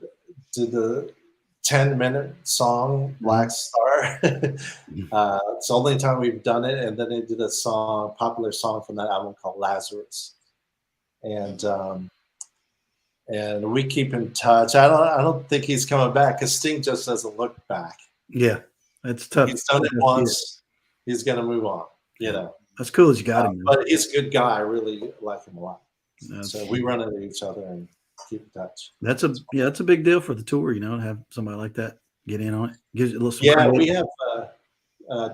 did the 10-minute song Black Star. It's the only time we've done it. And then they did a popular song from that album called Lazarus. And we keep in touch. I don't think he's coming back because Sting just doesn't look back. Yeah, it's tough. He's done it once. He's gonna move on. You know. That's cool as you got him. But he's a good guy. I really like him a lot. So we run into each other and keep in touch. That's a big deal for the tour, you know, to have somebody like that get in on it. Gives it a little. Yeah, we have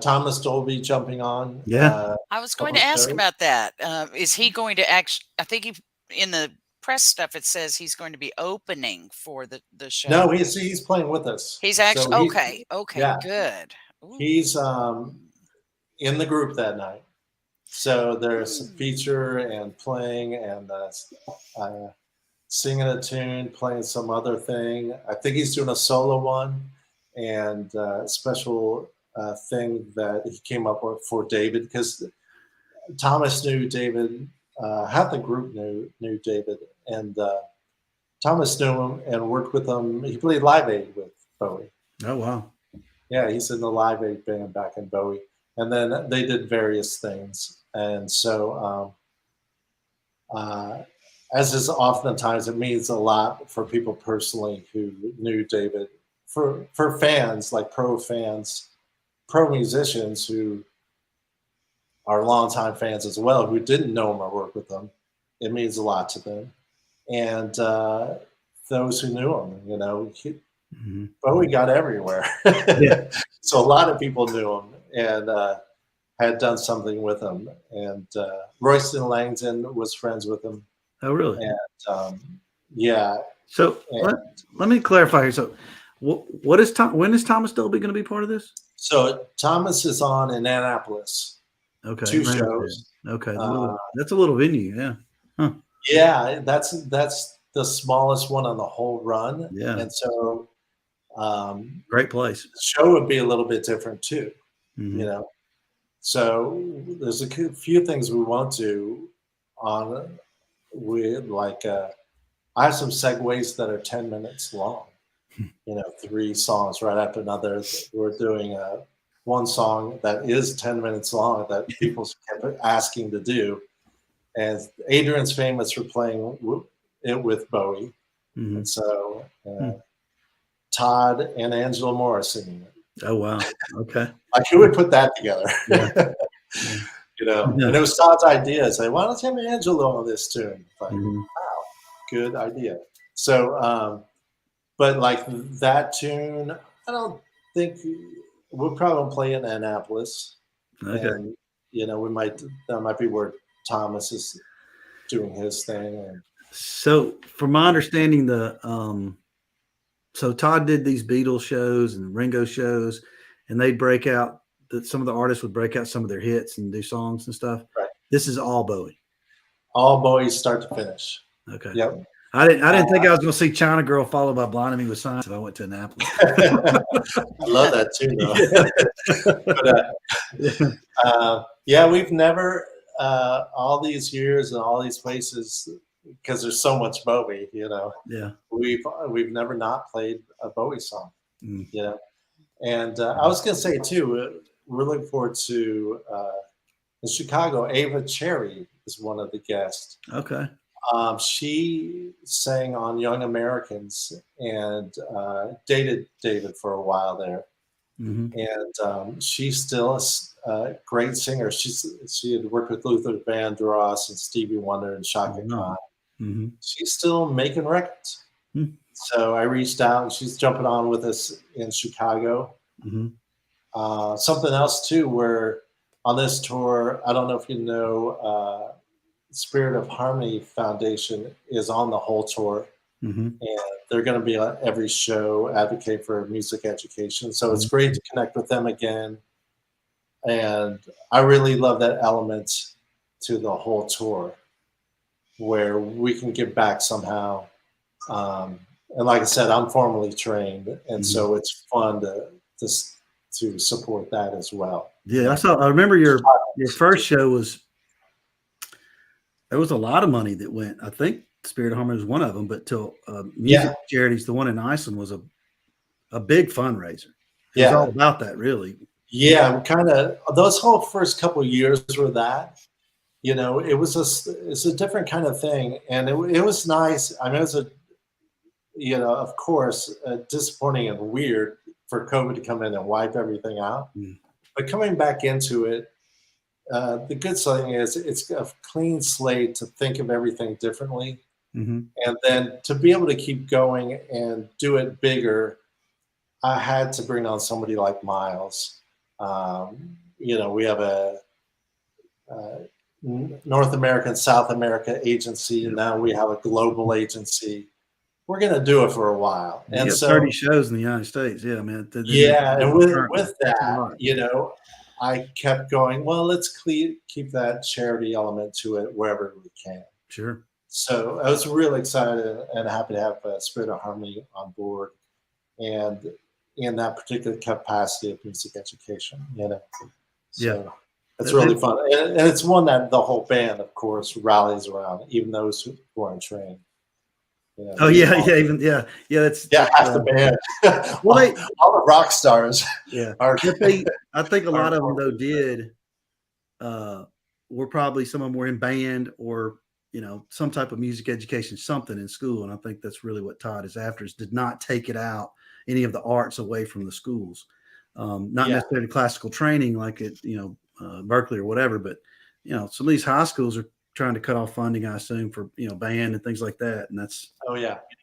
Thomas Dolby jumping on. Yeah, I was going to ask about that. Is he going to actually? I think in the press stuff it says he's going to be opening for the show. No, he's playing with us. He's actually okay. Yeah. Good. Ooh. He's in the group that night. So there's a feature and playing and singing a tune, playing some other thing. I think he's doing a solo one and a special thing that he came up with for David because Thomas knew David. Half the group knew David, and Thomas knew him and worked with him. He played Live Aid with Bowie. Oh wow! Yeah, he's in the Live Aid band back in Bowie, and then they did various things. And so, as is oftentimes, it means a lot for people personally who knew David. For fans, like pro musicians who are longtime fans as well, who didn't know him or work with him, it means a lot to them. And those who knew him, you know, Bowie got everywhere. Yeah. So a lot of people knew him and had done something with him. And Royston Langdon was friends with him. Oh, really? And yeah. So let me clarify here. So when is Thomas Dolby going to be part of this? So Thomas is on in Annapolis. Okay. 2 shows. Okay. That's a little venue. Yeah. Huh. Yeah, that's the smallest one on the whole run. Yeah. And so Great place. the show would be a little bit different too, Mhm. you know. So there's a few things we want to on with like I have some segues that are 10 minutes long. You know, 3 songs right after another. We're doing one song that is 10 minutes long that people kept asking to do. And Adrian's famous for playing it with Bowie. Mhm. And so Todd and Angelo Moore are singing it. Oh, wow. Okay. Like, who would put that together? Yeah. You know, Yeah. and it was Todd's idea. Say, why don't you have Angelo on this tune? Like, Mhm. wow, good idea. So, but like that tune, I don't think we'll probably play in Annapolis. Okay. And, you know, that might be where Thomas is doing his thing. And So from my understanding, so Todd did these Beatles shows and Ringo shows, and they'd break out some of the artists would break out some of their hits and do songs and stuff. Right. This is all Bowie. all Bowie start to finish. Okay. Yep. I didn't think I was going to see China Girl followed by Blinding Me with Science if I went to Annapolis. I love that too, though. But, yeah, we've never all these years and all these places, because there's so much Bowie, you know. Yeah. We've never not played a Bowie song, Mm. you know. And I was going to say too, we're looking forward to in Chicago. Ava Cherry is one of the guests. Okay. She sang on Young Americans and dated David for a while there. Mm-hmm. And she's still a great singer. She had worked with Luther Vandross and Stevie Wonder and Shaka Khan. Mm-hmm. She's still making records. Mm-hmm. So I reached out, and she's jumping on with us in Chicago. Mm-hmm. Something else too, where on this tour, I don't know if you know, Spirit of Harmony Foundation is on the whole tour. Mm-hmm. And they're going to be on every show, advocate for music education. So it's great to connect with them again. And I really love that element to the whole tour, where we can give back somehow. And like I said, I'm formally trained, and so it's fun to support that as well. Yeah, I remember your first show there was a lot of money that went. I think Spirit of Harmony was one of them, but till music charities, the one in Iceland was a big fundraiser. It was all about that, really. Yeah, kind of those whole first couple of years were that. You know, it's a different kind of thing, and it was nice. I mean, it was of course, disappointing and weird for COVID to come in and wipe everything out. But coming back into it, the good thing is it's a clean slate to think of everything differently. Mm-hmm. And then to be able to keep going and do it bigger, I had to bring on somebody like Miles. We have a North American, South America agency, and now we have a global agency. We're going to do it for a while. And you so 30 shows in the United States. Yeah, man. And with that, I kept going, well, let's keep that charity element to it wherever we can. Sure. So I was really excited and happy to have Spirit of Harmony on board, and in that particular capacity of music education, So it's really fun. And it's one that the whole band, of course, rallies around, even those who aren't trained. That's half the band. Well, all the rock stars. Yeah, I think a lot of them though did. Were probably some of them were in band or some type of music education, something in school, and I think that's really what Todd is after. Is did not take it out any of the arts away from the schools, not necessarily classical training like at Berkeley or whatever, but some of these high schools are trying to cut off funding, I assume, for band and things like that, and that's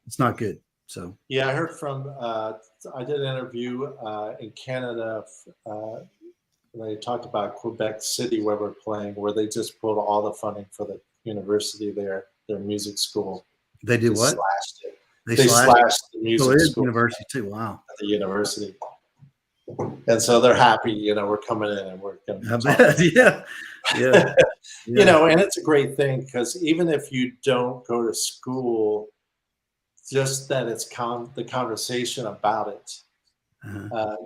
it's not good. So I heard from I did an interview in Canada. They talked about Quebec City where we're playing, where they just pulled all the funding for the university there, their music school. They did what? Slashed it. They slashed the music school university too. Wow. At the university. And so they're happy, you know, we're coming in and we're going I to bet. Yeah. Yeah. you know, and it's a great thing because even if you don't go to school, just that it's the conversation about it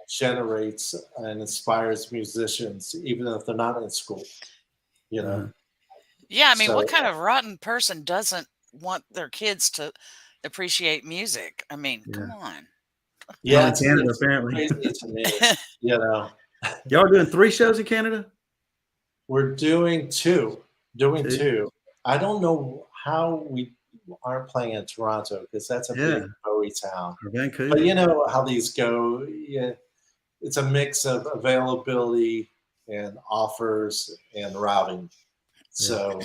generates and inspires musicians, even if they're not in school, you know. Yeah, I mean, So, what kind of rotten person doesn't want their kids to appreciate music? I mean, come on. yeah, in Canada, apparently. crazy to me, you know. Y'all are doing 3 shows in Canada? We're doing two. I don't know how we aren't playing in Toronto because that's a big Bowie town. Or Vancouver. But you know how these go. Yeah, it's a mix of availability and offers and routing. So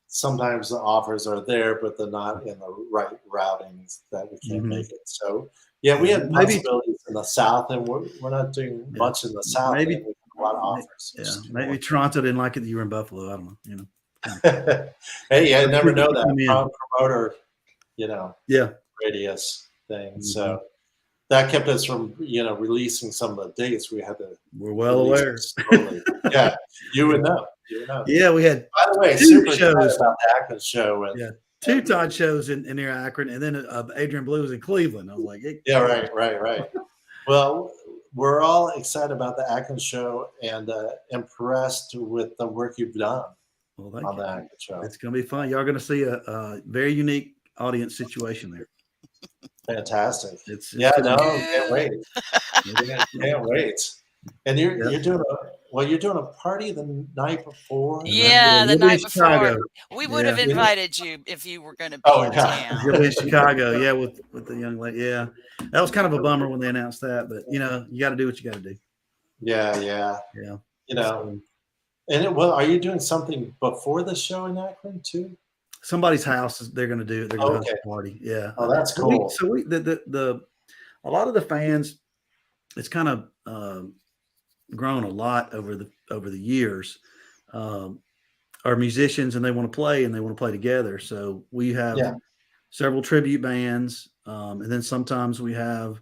sometimes the offers are there, but they're not in the right routings that we can't make it. So yeah, we have possibilities in the South, and we're not doing much in the South. Maybe and we have a lot of offers. Yeah, maybe Toronto didn't like it that you were in Buffalo. I don't know. You know. Hey, I never know that promoter, you know, radius thing. So that kept us from, you know, releasing some of the dates. We had to. We're well aware. Yeah, you would know. Yeah, we had. By the way, 2 super shows about the Akron show. And, 2 Todd shows in near Akron, and then Adrian Belew was in Cleveland. I was like, yeah, right. Well, we're all excited about the Akron show and impressed with the work you've done on the Akron show. It's going to be fun. Y'all going to see a very unique audience situation there. Fantastic. It's can't wait. Can't wait. And you're doing a party the night before. Yeah, the night before. We would have invited you if you were going to be in town. You'll be in Chicago, with the young lady. Yeah, that was kind of a bummer when they announced that, but you know, you got to do what you got to do. Yeah. You know, and are you doing something before the show in Akron too? Somebody's house they're going to do. They're going to have a party. Yeah. Oh, that's cool. So a lot of the fans, it's kind of grown a lot over the years. Are musicians and they want to play together. So we have several tribute bands, and then sometimes we have,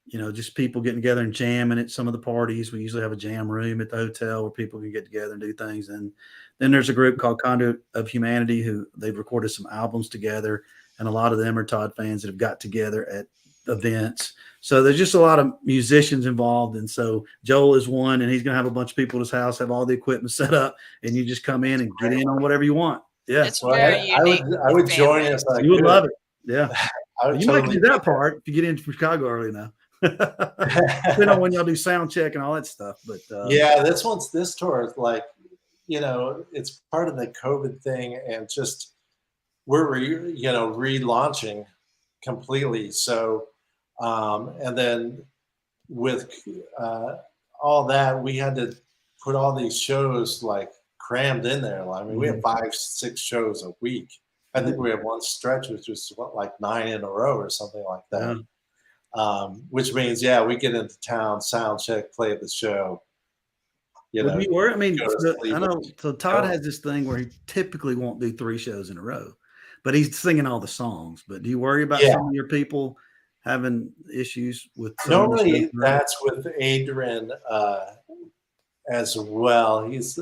you know, just people getting together and jamming at some of the parties. We usually have a jam room at the hotel where people can get together and do things. And then there's a group called Conduit of Humanity who they've recorded some albums together, and a lot of them are Todd fans that have got together at events. So there's just a lot of musicians involved. And so Joel is one, and he's going to have a bunch of people at his house, have all the equipment set up, and you just come in and get in on whatever you want. Yeah. It's very unique. I would join if I You would love it. Yeah. You totally might do that part if you get into Chicago early enough. Depending on when y'all do sound check and all that stuff. But this tour is like, you know, it's part of the COVID thing, and just we're relaunching completely. So and then with all that, we had to put all these shows like crammed in there. I mean, we have 5-6 shows a week. I think we have one stretch which was like 9 in a row or something like that. Which means we get into town, sound check, play the show. You know, I know. So Todd has this thing where he typically won't do 3 shows in a row, but he's singing all the songs. But do you worry about some of your people having issues with? Normally, that's with Adrian as well. He's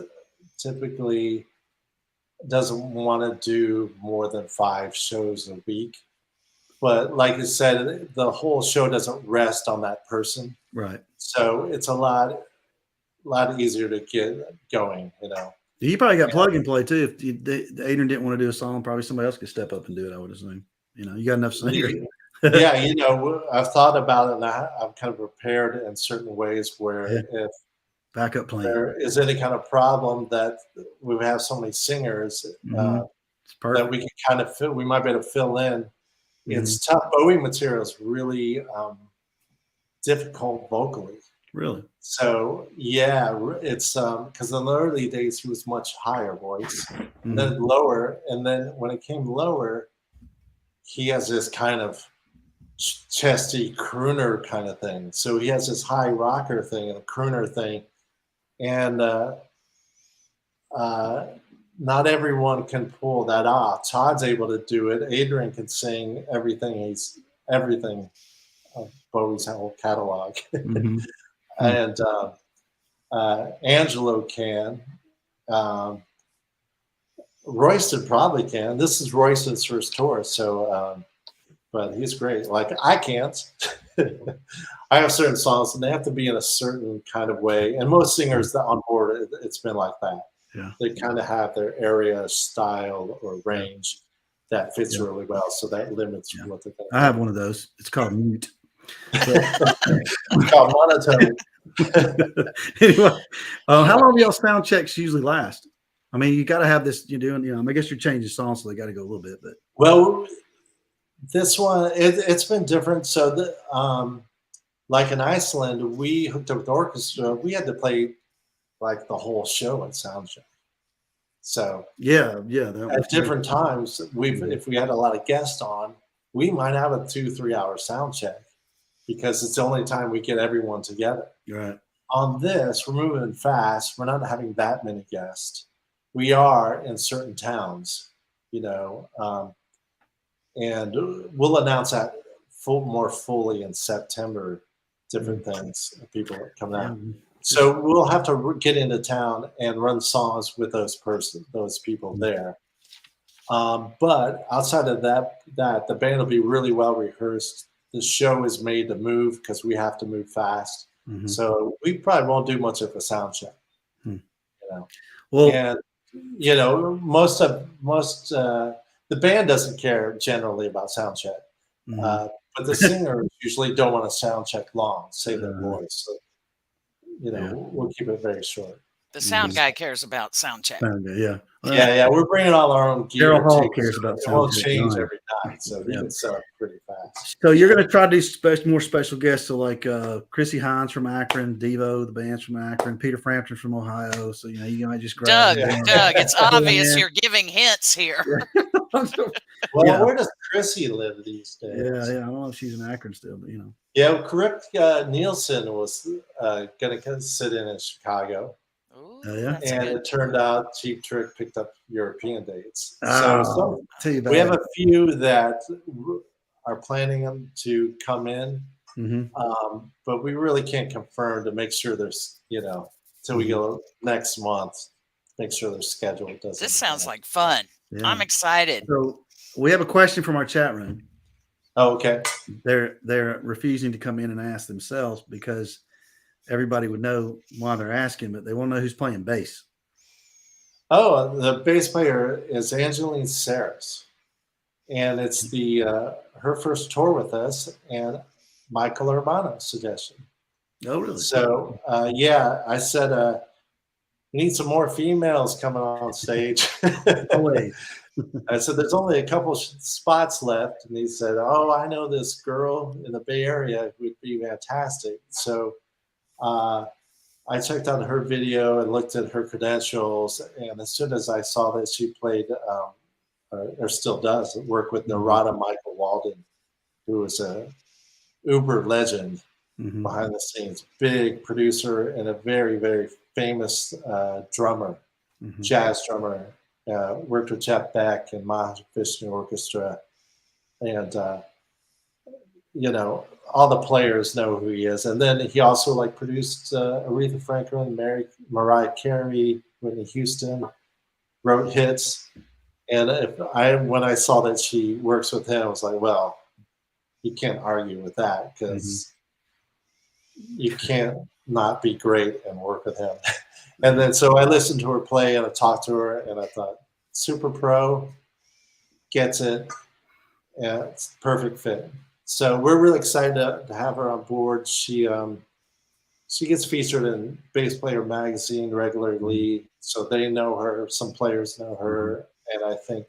typically doesn't want to do more than 5 shows a week. But like I said, the whole show doesn't rest on that person. Right. So it's a lot easier to get going, you know. You probably got plug and play too. If Adrian didn't want to do a song, probably somebody else could step up and do it, I would assume. You know, you got enough singers. You know, I've thought about it, and I'm kind of prepared in certain ways where if backup plan there is any kind of problem that we have so many singers that we can kind of we might be able to fill in. It's tough. Bowie material is really difficult vocally. Really? So it's because in the early days he was much higher voice, and then lower, and then when it came lower, he has this kind of chesty crooner kind of thing. So he has this high rocker thing and a crooner thing, and not everyone can pull that off. Todd's able to do it. Adrian can sing everything of Bowie's whole catalog. and Angelo can. Royston probably can. This is Royston's first tour, so but he's great. Like I can't. I have certain songs, and they have to be in a certain kind of way. And most singers that on board, it's been like that. Yeah. They kind of have their area, style, or range that fits really well. So that limits what they're going to I have one of those. It's called mute. It's called monotone. Anyway, how long do y'all sound checks usually last? I mean, you got to have this. You're doing, I guess you're changing songs, so they got to go a little bit. But well, this one it's been different. So like in Iceland, we hooked up with the orchestra. We had to play like the whole show at soundcheck. So yeah. At different times, if we had a lot of guests on, we might have a 2-3 hour sound check because it's the only time we get everyone together. Right. On this, we're moving fast. We're not having that many guests. We are in certain towns, and we'll announce that more fully in September. Different things, people are coming out. So we'll have to get into town and run songs with those people there. But outside of that, the band will be really well rehearsed. The show is made to move because we have to move fast. Mm-hmm. So we probably won't do much of a sound check. Well, and most the band doesn't care generally about sound check, but the singers usually don't want to sound check long, save their voice. So we'll keep it very short. The sound guy cares about sound check. Yeah. Yeah. We're bringing all our own gear. Daryl Hall cares about sound check. It won't change every night, so you can set up pretty fast. So you're going to try to do more special guests, so like Chrissy Hines from Akron, Devo, the band's from Akron, Peter Frampton from Ohio. So you might just grab Doug. It's obvious you're giving hints here. Where does Chrissy live these days? Yeah. I don't know if she's in Akron still, but Yeah, correct. Nielsen was going to sit in Chicago. Ooh, and it turned out Cheap Trick picked up European dates. So we have a few that are planning to come in, but we really can't confirm to make sure there's, till we go next month, make sure their schedule doesn't. This sounds like fun. Yeah. I'm excited. So we have a question from our chat room. Oh, okay. They're refusing to come in and ask themselves because everybody would know why they're asking, but they want to know who's playing bass. Oh, the bass player is Angeline Saris, and it's her first tour with us, and Michael Urbano's suggestion. Oh, really? So, I said we need some more females coming on stage. I said there's only a couple spots left, and he said, "Oh, I know this girl in the Bay Area who would be fantastic." So. I checked out her video and looked at her credentials, and as soon as I saw that she played, or still does, work with Narada Michael Walden, who is a uber legend behind the scenes, big producer and a very, very famous drummer, jazz drummer, worked with Jeff Beck and Mahavishnu Orchestra, and all the players know who he is. And then he also produced Aretha Franklin, Mariah Carey, Whitney Houston, wrote hits. And when I saw that she works with him, I was like, well, you can't argue with that because you can't not be great and work with him. And then so I listened to her play and I talked to her and I thought, super pro, gets it, and it's perfect fit. So we're really excited to have her on board. She gets featured in Bass Player magazine regularly, so they know her. Some players know her, and I think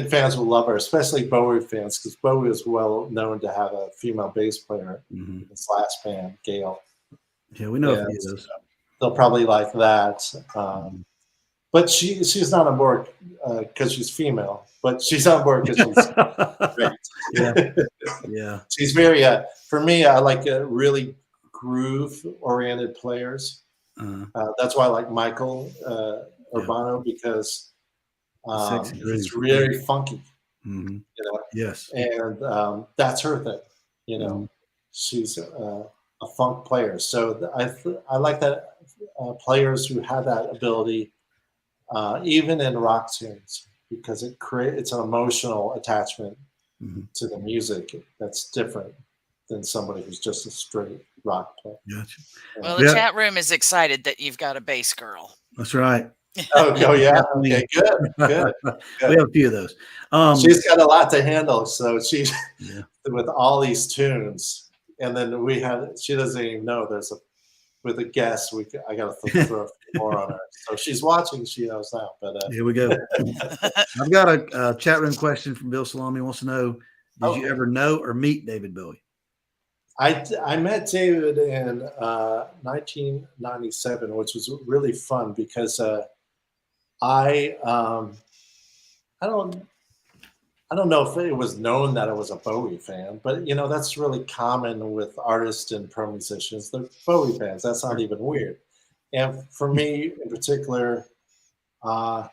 fans will love her, especially Bowie fans, because Bowie is well known to have a female bass player in his last band, Gail. Yeah, we know a few of those. They'll probably like that. But she's not on board because she's female, but she's on board because she's great. Yeah. She's very, for me, I like really groove-oriented players. That's why I like Michael Urbano, because it's really funky. Yes. And that's her thing. She's a funk player. So I like that players who have that ability, even in rock tunes, because it's an emotional attachment to the music that's different than somebody who's just a straight rock player. Gotcha. Well, the chat room is excited that you've got a bass girl. That's right. Oh yeah. Okay, good. We have a few of those. She's got a lot to handle, so she's with all these tunes, and then she doesn't even know with a guest. I got to throw a few more on her. So she's watching. She knows now. But here we go. I've got a chat room question from Bill Salami. He wants to know: did you ever know or meet David Bowie? I met David in 1997, which was really fun because I don't know if it was known that I was a Bowie fan, but that's really common with artists and pro musicians. They're Bowie fans. That's not even weird. And for me in particular, I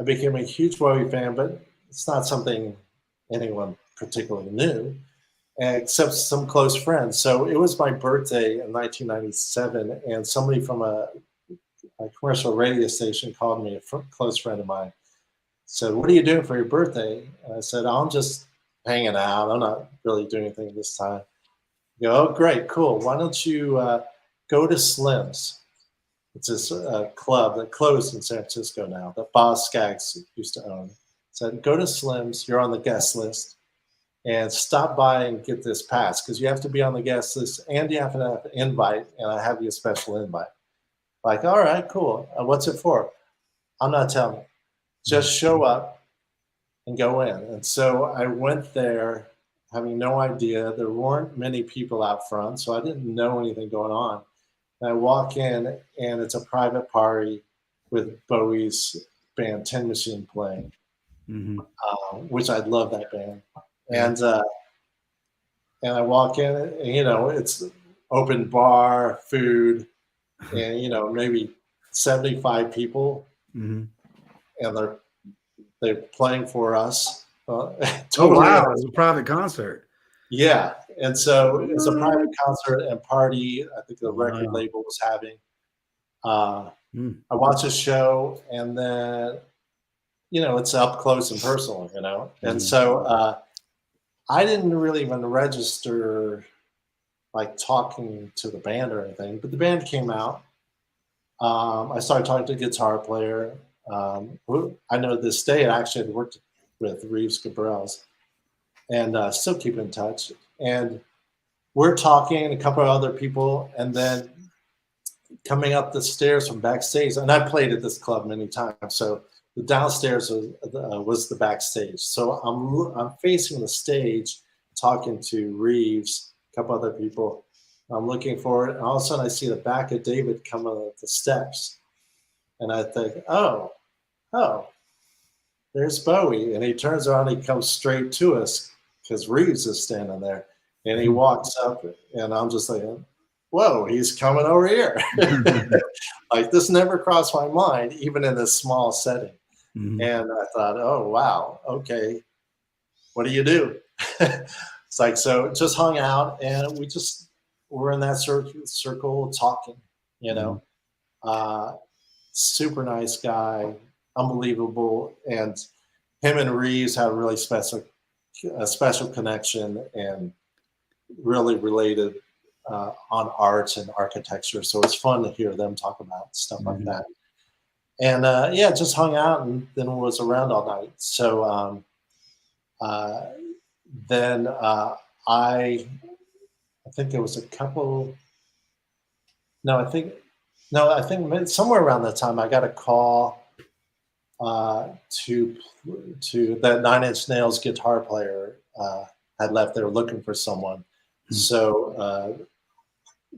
became a huge Bowie fan, but it's not something anyone particularly knew, except some close friends. So it was my birthday in 1997, and somebody from a commercial radio station called me, a close friend of mine, said, "What are you doing for your birthday?" And I said, "I'm just hanging out. I'm not really doing anything this time." You go, "Oh, great, cool. Why don't you go to Slim's?" It's this club that closed in San Francisco now that Boz Scaggs used to own. Said, "Go to Slim's. You're on the guest list, and stop by and get this pass because you have to be on the guest list and you have to have an invite, and I have you a special invite." Like, all right, cool. What's it for? I'm not telling you. Just show up and go in. And so I went there having no idea. There weren't many people out front, so I didn't know anything going on. And I walk in, and it's a private party with Bowie's band Tin Machine playing, which I love that band. And I walk in, and, it's open bar, food, and, maybe 75 people. And they're playing for us. Totally. Oh wow! It was a private concert. Yeah, and so it's a private concert and party. I think the record label was having. I watch a show, and then it's up close and personal, And so I didn't really even register like talking to the band or anything, but the band came out. I started talking to the guitar player. Who I know to this day, I actually had worked with Reeves Gabrels, and still keep in touch. And we're talking, a couple of other people, and then coming up the stairs from backstage. And I played at this club many times, so the downstairs was the backstage. So I'm facing the stage, talking to Reeves, a couple other people. I'm looking for it, and all of a sudden I see the back of David coming up the steps, and I think, oh, there's Bowie. And he turns around, he comes straight to us because Reeves is standing there. And he walks up, and I'm just like, whoa, he's coming over here. Like, this never crossed my mind, even in this small setting. And I thought, oh, wow, okay, what do you do? It's like, so just hung out, and we just were in that circle talking, super nice guy, unbelievable. And him and Reeves had a really special connection and really related on art and architecture. So it's fun to hear them talk about stuff like that. And just hung out and then was around all night. So then I think it was a couple. I think somewhere around that time I got a call to that Nine Inch Nails guitar player had left. They were looking for someone. So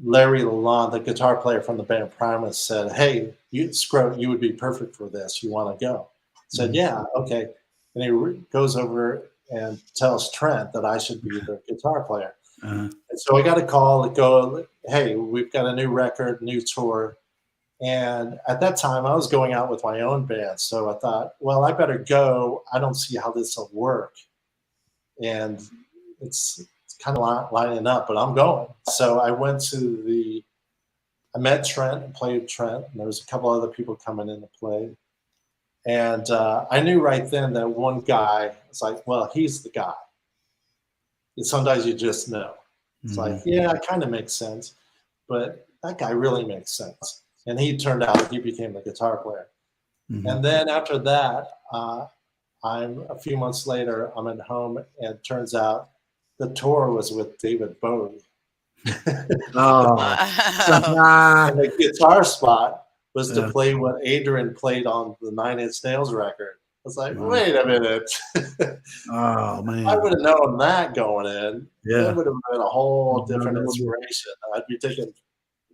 Larry Lalonde, the guitar player from the band Primus, said, "Hey, Scrote, you would be perfect for this. You want to go?" I said, "Yeah, okay." And he goes over and tells Trent that I should be the guitar player. And so I got a call to go, "Hey, we've got a new record, new tour." And at that time, I was going out with my own band. So I thought, well, I better go. I don't see how this will work. And it's kind of lining up, but I'm going. So I met Trent and played Trent, and there was a couple other people coming in to play. And I knew right then that one guy, it's like, well, he's the guy. And sometimes you just know. It's like, yeah, it kind of makes sense, but that guy really makes sense. And he turned out, he became the guitar player. And then after that, a few months later, I'm at home, and it turns out the tour was with David Bowie. Oh, and the guitar spot was to play what Adrian played on the 9 Inch Nails record. I was like, wait a minute. Oh, man. I would have known that going in. Yeah. That would have been a whole different inspiration. I'd be taking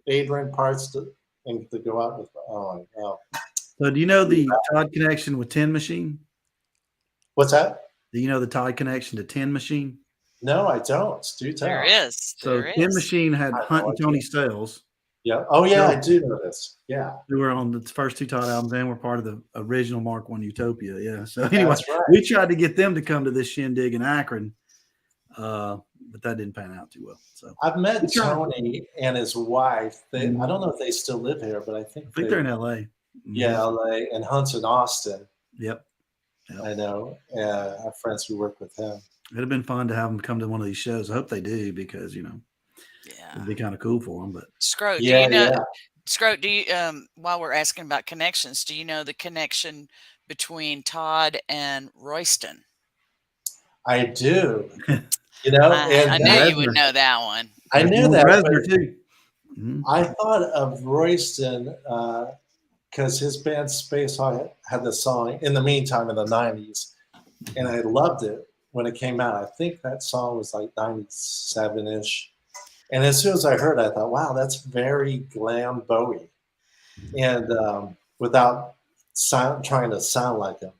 Adrian parts to go out with. Oh, no. So do you know the Todd connection with Tin Machine? What's that? Do you know the Todd connection to Tin Machine? No, I don't. Do tell. There is. So Tin Machine had Hunt and Tony Sales. Yeah. Oh, yeah, I do know this. Yeah. Who were on the first 2 Todd albums and were part of the original Mark I Utopia. Yeah. So anyway, right. we tried to get them to come to this shindig in Akron, but that didn't pan out too well. So I've met Tony and his wife. I don't know if they still live here, but I think they're in LA. Yeah, LA, and Hunt's in Austin. Yep. I know. I have friends who work with him. It'd have been fun to have them come to one of these shows. I hope they do, because it'd be kind of cool for them. But Scrote, Scrote, do you while we're asking about connections, do you know the connection between Todd and Royston? I do. And I knew you would know that one. I knew that. Reznor too. I thought of Royston because his band Space Hawk had the song "In the Meantime" in the '90s, and I loved it when it came out. I think that song was like '97-ish. And as soon as I heard it, I thought, wow, that's very glam Bowie. And without trying to sound like him,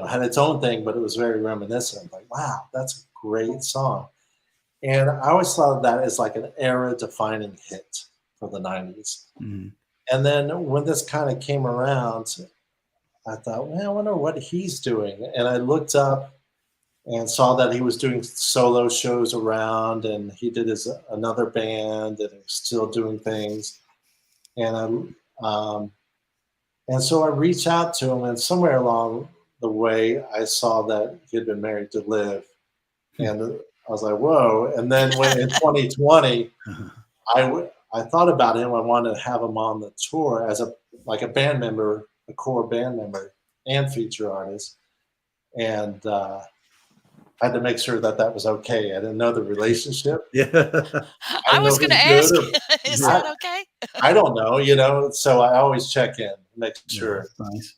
had its own thing, but it was very reminiscent. I'm like, wow, that's a great song. And I always thought of that as like an era-defining hit for the 90s. And then when this kind of came around, I thought, well, I wonder what he's doing. And I looked up and saw that he was doing solo shows around, and he did another band, and he was still doing things. And so I reached out to him, and somewhere along the way, I saw that he had been married to Liv, and I was like, whoa. And then when in 2020, I thought about him. I wanted to have him on the tour as a band member, a core band member, and feature artist, and I had to make sure that was okay. I didn't know the relationship. Yeah. I was going to ask, is that okay? I don't know, so I always check in, make sure. Nice.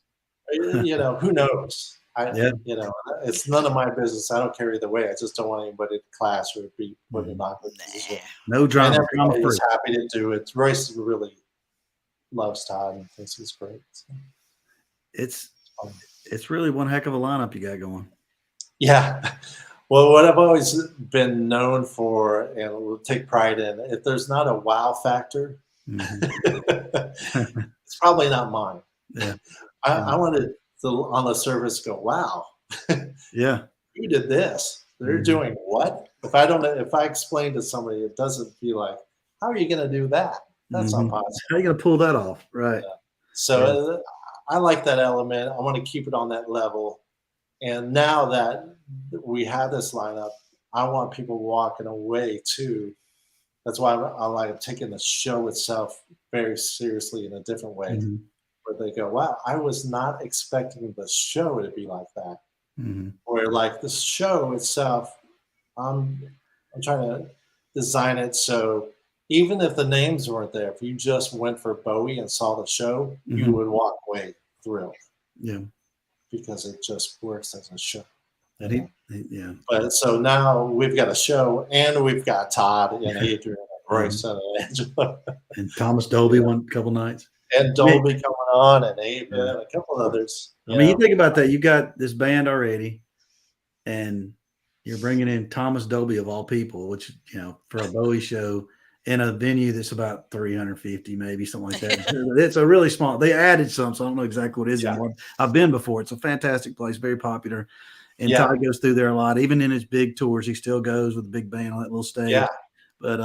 Who knows? It's none of my business. I don't care either way. I just don't want anybody to clash or be put in awkward position. No drama. And everybody's happy to do it. Royston really loves Todd and thinks he's great. So. It's really one heck of a lineup you got going. Yeah. Well, what I've always been known for and will take pride in, if there's not a wow factor, it's probably not mine. Yeah. I wanted to, on the surface, go, wow. Yeah. Who did this? They're doing what? If I explain to somebody, it doesn't feel like, how are you going to do that? That's not possible. How are you going to pull that off? Right. Yeah. So I like that element. I want to keep it on that level. And now that we have this lineup, I want people walking away too. That's why I like taking the show itself very seriously in a different way, where they go, wow, I was not expecting the show to be like that. Where like the show itself, I'm trying to design it so even if the names weren't there, if you just went for Bowie and saw the show, you would walk away thrilled. Yeah. Because it just works as a show. But so now we've got a show, and we've got Todd and Adrian and Royston and Angelo. And Thomas Dolby one couple nights. And Dolby coming on, and Abe and a couple others. You think about that. You got this band already, and you're bringing in Thomas Dolby of all people, which, for a Bowie show in a venue that's about 350, maybe something like that. It's a really small. They added some, so I don't know exactly what it is anymore. I've been before. It's a fantastic place, very popular. And Todd goes through there a lot. Even in his big tours, he still goes with the big band on that little stage. Yeah. But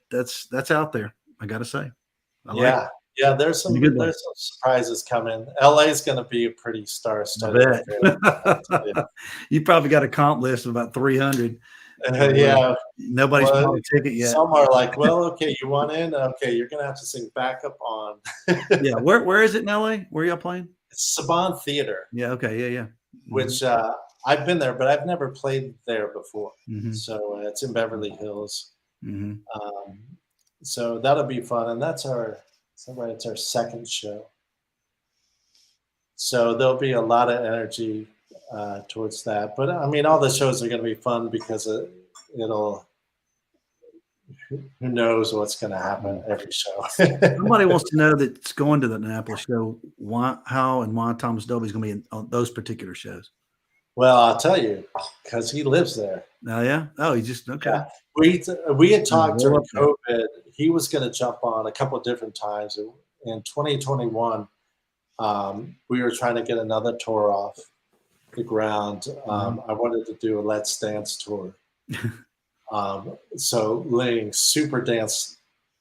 that's out there, I gotta say. Yeah, there's some surprises coming. LA is going to be a pretty star-studded affair. You probably got a comp list of about 300. Yeah, nobody's bought a ticket yet. Some are like, well, okay, you want in? Okay, you're going to have to sing backup on. Yeah, where is it in LA? Where are y'all playing? It's Saban Theater. Yeah, okay, yeah. Which I've been there, but I've never played there before. So it's in Beverly Hills. So that'll be fun, and it's our second show. So there'll be a lot of energy towards that. But I mean, all the shows are going to be fun because who knows what's going to happen every show. Somebody wants to know that's going to the Annapolis show, how and why Thomas Dolby's going to be on those particular shows. Well, I'll tell you, because he lives there. Oh, yeah? Oh, he just, okay. Yeah. We had talked during COVID. He was going to jump on a couple of different times. In 2021, we were trying to get another tour off the ground. I wanted to do a Let's Dance tour. So laying super dance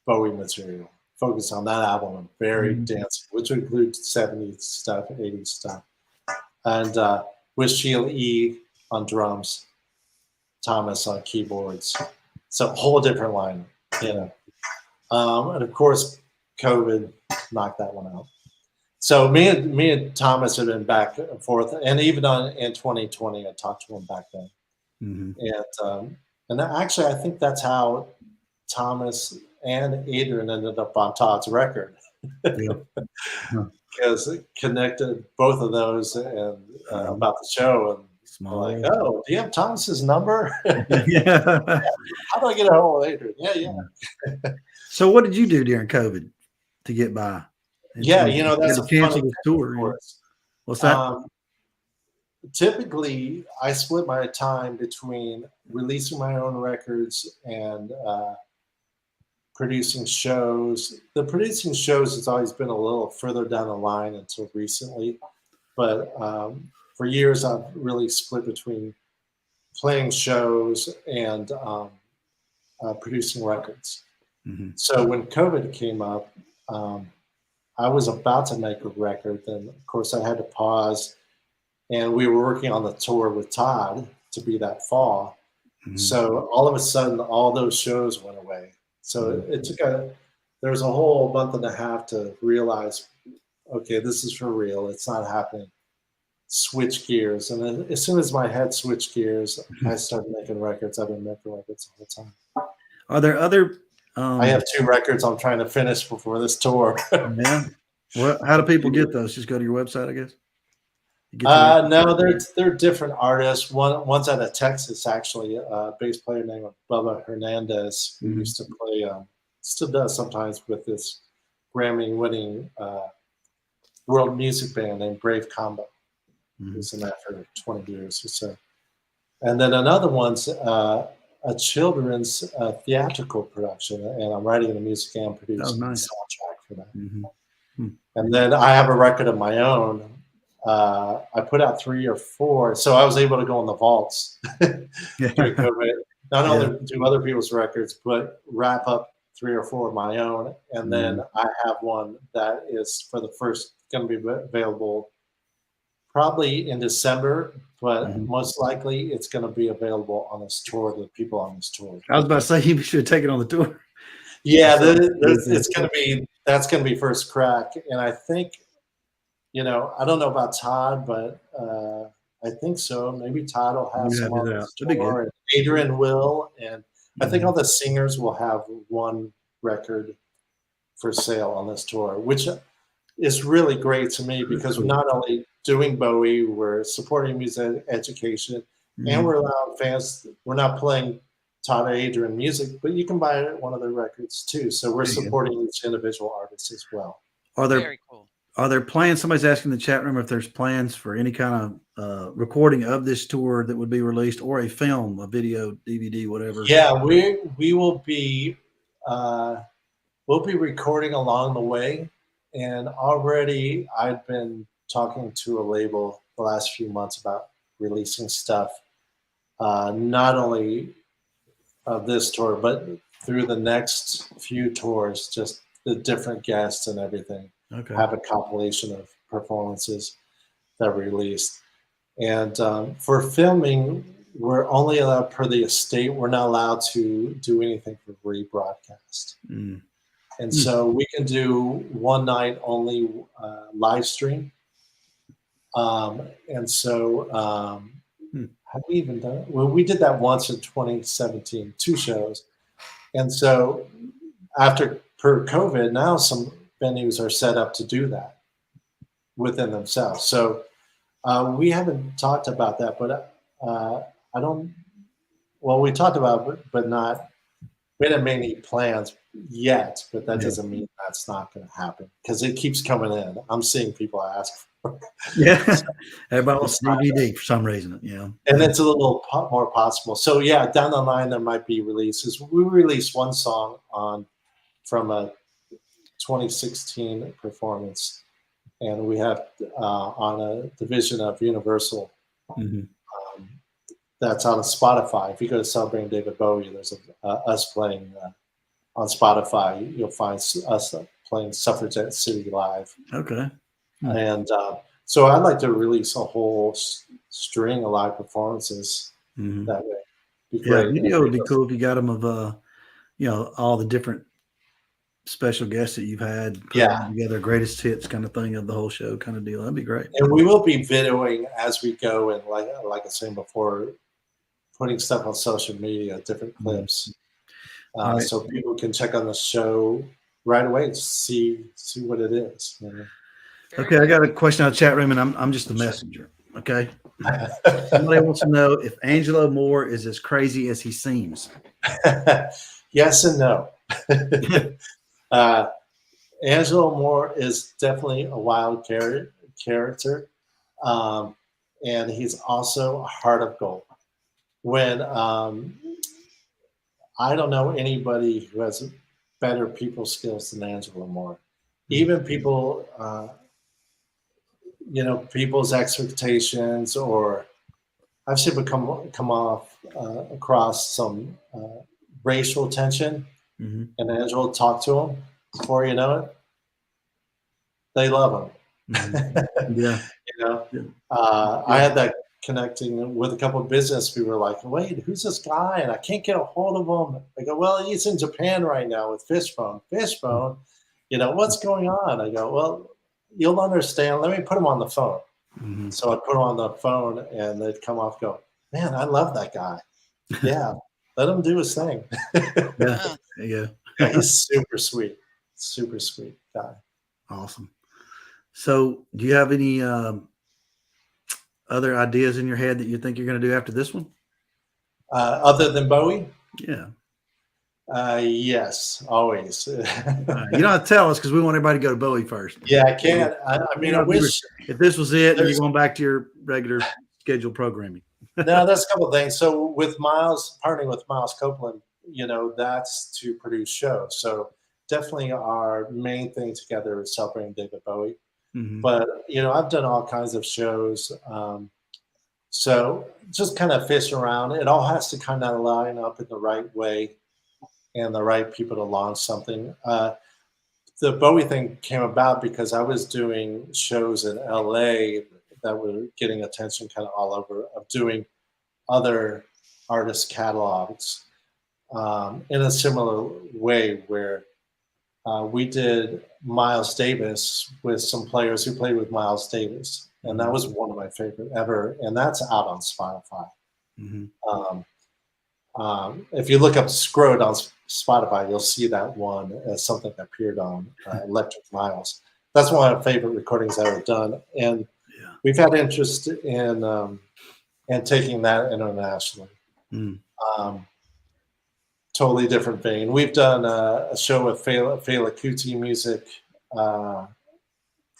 Bowie material, focus on that album, very dancey, which would include 70s stuff, 80s stuff. And with Sheila E. on drums, Thomas on keyboards. So a whole different line, and of course, COVID knocked that one out. So me and Thomas had been back and forth, and even in 2020, I talked to him back then. And actually, I think that's how Thomas and Adrian ended up on Todd's record. Because it connected both of those and about the show, and like, oh, do you have Thomas's number? How do I get a hold of Adrian? Yeah. So what did you do during COVID to get by? That's a cancel funny the tour. What's that? Typically, I split my time between releasing my own records and producing shows. The producing shows has always been a little further down the line until recently, but for years I've really split between playing shows and producing records. So when COVID came up, I was about to make a record, and of course I had to pause, and we were working on the tour with Todd to be that fall. So all of a sudden, all those shows went away. So it took there was a whole month and a half to realize, okay, this is for real. It's not happening. Switch gears. And then as soon as my head switched gears, I started making records. I've been making records the whole time. Are there other? I have 2 records I'm trying to finish before this tour. Yeah. Well, how do people get those? Just go to your website, I guess. No, they're different artists. One's out of Texas, actually. A bass player named Bubba Hernandez, who used to play, still does sometimes with this Grammy-winning world music band named Brave Combo. Who's in that for 20 years or so. And then another one's a children's theatrical production, and I'm writing the music and producing the soundtrack for that. And then I have a record of my own. I put out 3 or 4, so I was able to go in the vaults during COVID. Not only do other people's records, but wrap up 3 or 4 of my own. And then I have one that is for the first going to be available probably in December, but most likely it's going to be available on this tour, the people on this tour. I was about to say you should take it on the tour. Yeah, it's going to be, that's going to be first crack. And I think, I don't know about Todd, but I think so. Maybe Todd will have some on this tour, and Adrian will, and I think all the singers will have one record for sale on this tour, which is really great to me because we're not only doing Bowie, we're supporting music education, and we're allowing fans. We're not playing Todd or Adrian music, but you can buy one of their records too. So we're supporting each individual artist as well. Very cool. Are there plans? Somebody's asking in the chat room if there's plans for any kind of recording of this tour that would be released, or a film, a video, DVD, whatever. Yeah, we will be we'll be recording along the way, and already I've been talking to a label the last few months about releasing stuff, not only of this tour, but through the next few tours, just the different guests and everything. Okay. Have a compilation of performances that are released. And for filming, we're only allowed per the estate. We're not allowed to do anything for rebroadcast. And so we can do one night only live stream. And so have we even done it? Well, we did that once in 2017, 2 shows. And so after per COVID, now some venues are set up to do that within themselves. So we haven't talked about that, but I don't, well, we talked about it, but not, we didn't make any plans yet, but that doesn't mean that's not going to happen because it keeps coming in. I'm seeing people ask for Yeah. Everybody wants DVD for some reason. Yeah. And it's a little more possible. So yeah, down the line, there might be releases. We released one song from a 2016 performance, and we have on a division of Universal. That's on Spotify. If you go to Celebrating David Bowie, there's us playing on Spotify. You'll find us playing Suffragette City live. Okay. And so I'd like to release a whole string of live performances that way. Be great. Video would be cool if you got them of all the different special guests that you've had together, greatest hits kind of thing of the whole show kind of deal. That'd be great. And we will be videoing as we go, and like I was saying before, putting stuff on social media, different clips, so people can check on the show right away to see what it is. Okay, I got a question out of the chat room, and I'm just the messenger. Okay, somebody wants to know if Angelo Moore is as crazy as he seems. Yes and no. Angelo Moore is definitely a wild character, and he's also a heart of gold. When I don't know anybody who has better people skills than Angelo Moore. Even people, people's expectations, or I've seen it come off across some racial tension, and Angelo talk to him. Before you know it, they love him. I had that connecting with a couple of business people. Were like, wait, who's this guy? And I can't get a hold of him. I go, well, he's in Japan right now with Fishbone. Fishbone, what's going on? I go, well, you'll understand. Let me put him on the phone. So I put him on the phone, and they'd come off, go, man, I love that guy. Yeah, let him do his thing. Yeah, he's super sweet guy. Awesome. So do you have any other ideas in your head that you think you're going to do after this one? Other than Bowie? Yeah. Yes, always. You don't have to tell us because we want everybody to go to Bowie first. Yeah, I can't. I mean, I wish if this was it, and you're going back to your regular scheduled programming. No, that's a couple of things. So with partnering with Miles Copeland, that's to produce shows. So definitely our main thing together is celebrating David Bowie. But I've done all kinds of shows. So just kind of fish around. It all has to kind of line up in the right way and the right people to launch something. The Bowie thing came about because I was doing shows in LA that were getting attention kind of all over, of doing other artist catalogs in a similar way, where we did Miles Davis with some players who played with Miles Davis. And that was one of my favorite ever. And that's out on Spotify. If you look up Scrote on Spotify, you'll see that one as something that appeared on Electric Miles. That's one of my favorite recordings I've ever done. And we've had interest in taking that internationally. Totally different vein. We've done a show with Fela Kuti Music.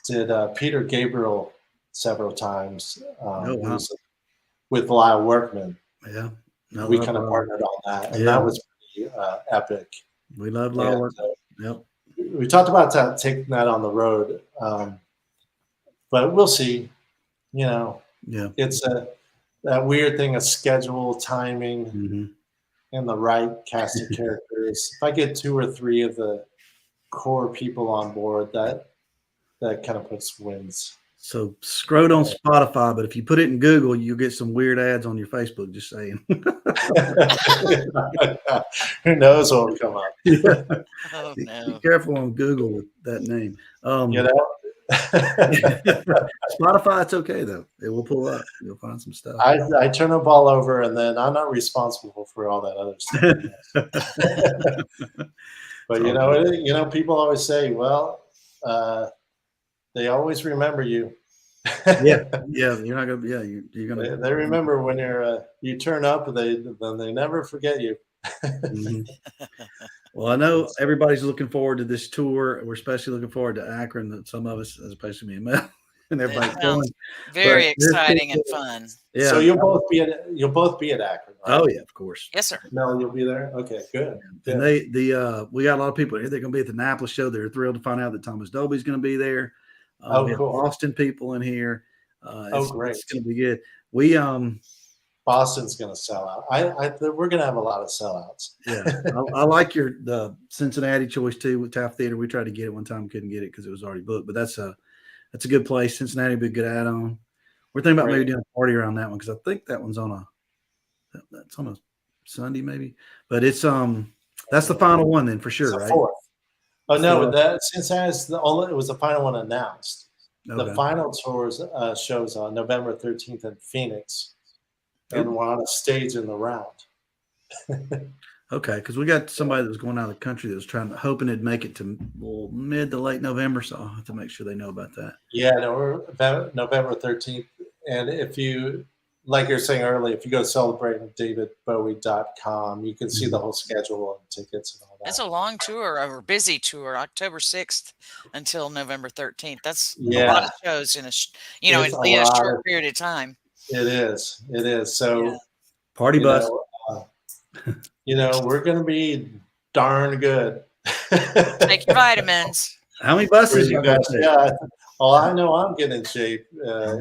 Did Peter Gabriel several times with Lyle Workman. Yeah. We kind of partnered on that, and that was pretty epic. We love Lyle Workman. We talked about taking that on the road, but we'll see. Yeah. It's that weird thing of schedule, timing, and the right cast of characters. If I get 2 or 3 of the core people on board, that kind of puts wins. So Scrote on Spotify, but if you put it in Google, you'll get some weird ads on your Facebook. Just saying. Who knows what will come up? Yeah. Oh no! Be careful on Google with that name. You know. Spotify, it's okay though. It will pull up. You'll find some stuff. I turn the ball over, and then I'm not responsible for all that other stuff. But you know, people always say, "Well, they always remember you." yeah, you're not gonna. Yeah, you're gonna. They remember when you turn up. Then they never forget you. Well, I know everybody's looking forward to this tour. We're especially looking forward to Akron. That some of us, especially me and Mel, and everybody's going. Very exciting and fun. Yeah. So you'll both be at Akron. Right? Oh yeah, of course. Yes, sir. Mel, you'll be there. Okay, good. And we got a lot of people here. They're going to be at the Annapolis show. They're thrilled to find out that Thomas Dolby's going to be there. We have cool. Boston people in here. Great. It's going to be good. We Boston's going to sell out. We're going to have a lot of sellouts. Yeah, I like the Cincinnati choice too with Taft Theater. We tried to get it one time, couldn't get it because it was already booked. But that's a good place. Cincinnati would be a good add-on. We're thinking about maybe doing a party around that one because I think that one's on a Sunday maybe. But it's that's the final one then for sure, it's right? 4th. Oh no, that Cincinnati's it was the final one announced. Okay. The final tours shows on November 13th in Phoenix. And we're on a stage in the round. Okay, because we got somebody that was going out of the country that was hoping it'd make it to mid to late November, so I'll have to make sure they know about that. Yeah, no, we're about November 13th. And if you, like you're saying earlier, if you go to celebratingdavidbowie.com, you can see the whole schedule and tickets and all that. It's a long tour, or busy tour, October 6th until November 13th. That's a lot of shows in a short period of time. It is. So party bus. We're going to be darn good. Take your vitamins. How many buses you guys? Yeah. Well, I know I'm getting in shape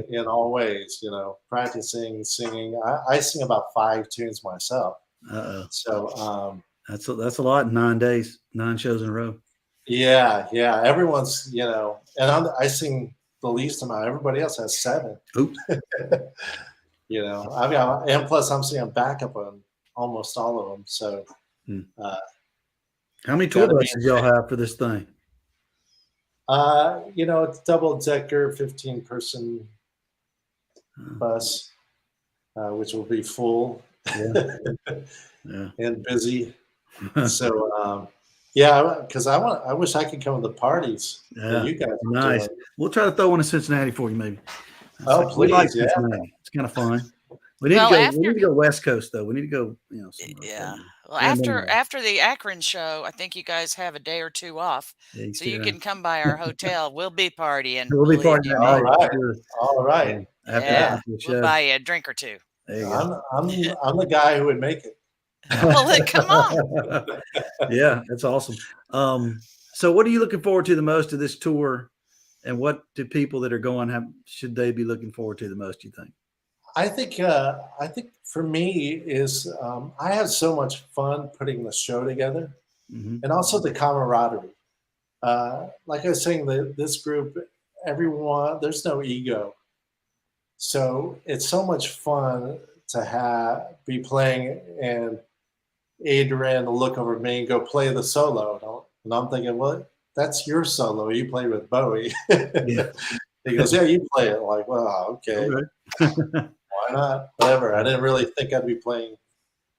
in all ways. Practicing, singing. I sing about 5 tunes myself. So that's a lot in 9 days, 9 shows in a row. Yeah. Everyone's and I sing the least amount. Everybody else has 7. Oops. I've got, and plus I'm singing backup on almost all of them. So, how many tour buses y'all have for this thing? It's double-decker 15-person bus, which will be full and busy. So, because I wish I could come to the parties. Yeah, you guys nice. We'll try to throw one in Cincinnati for you, maybe. Please, we like Cincinnati. It's kind of fun. We need to go West Coast though. We need to go, Yeah. Well, after the Akron show, I think you guys have a day or 2 off, so you can come by our hotel. We'll be partying. We'll be partying. All right. We'll buy you a drink or 2. There you go. I'm the guy who would make it. Well, then come on. Yeah, that's awesome. So what are you looking forward to the most of this tour, and what do people that are going should they be looking forward to the most, you think? I think for me is I have so much fun putting the show together, and also the camaraderie. Like I was saying, this group, everyone, there's no ego, so it's so much fun to be playing and Adrian will look over at me and go play the solo, and I'm thinking, well, that's your solo. You played with Bowie. Yeah. He goes, yeah, you play it. Like, well, okay. Why not? Whatever. I didn't really think I'd be playing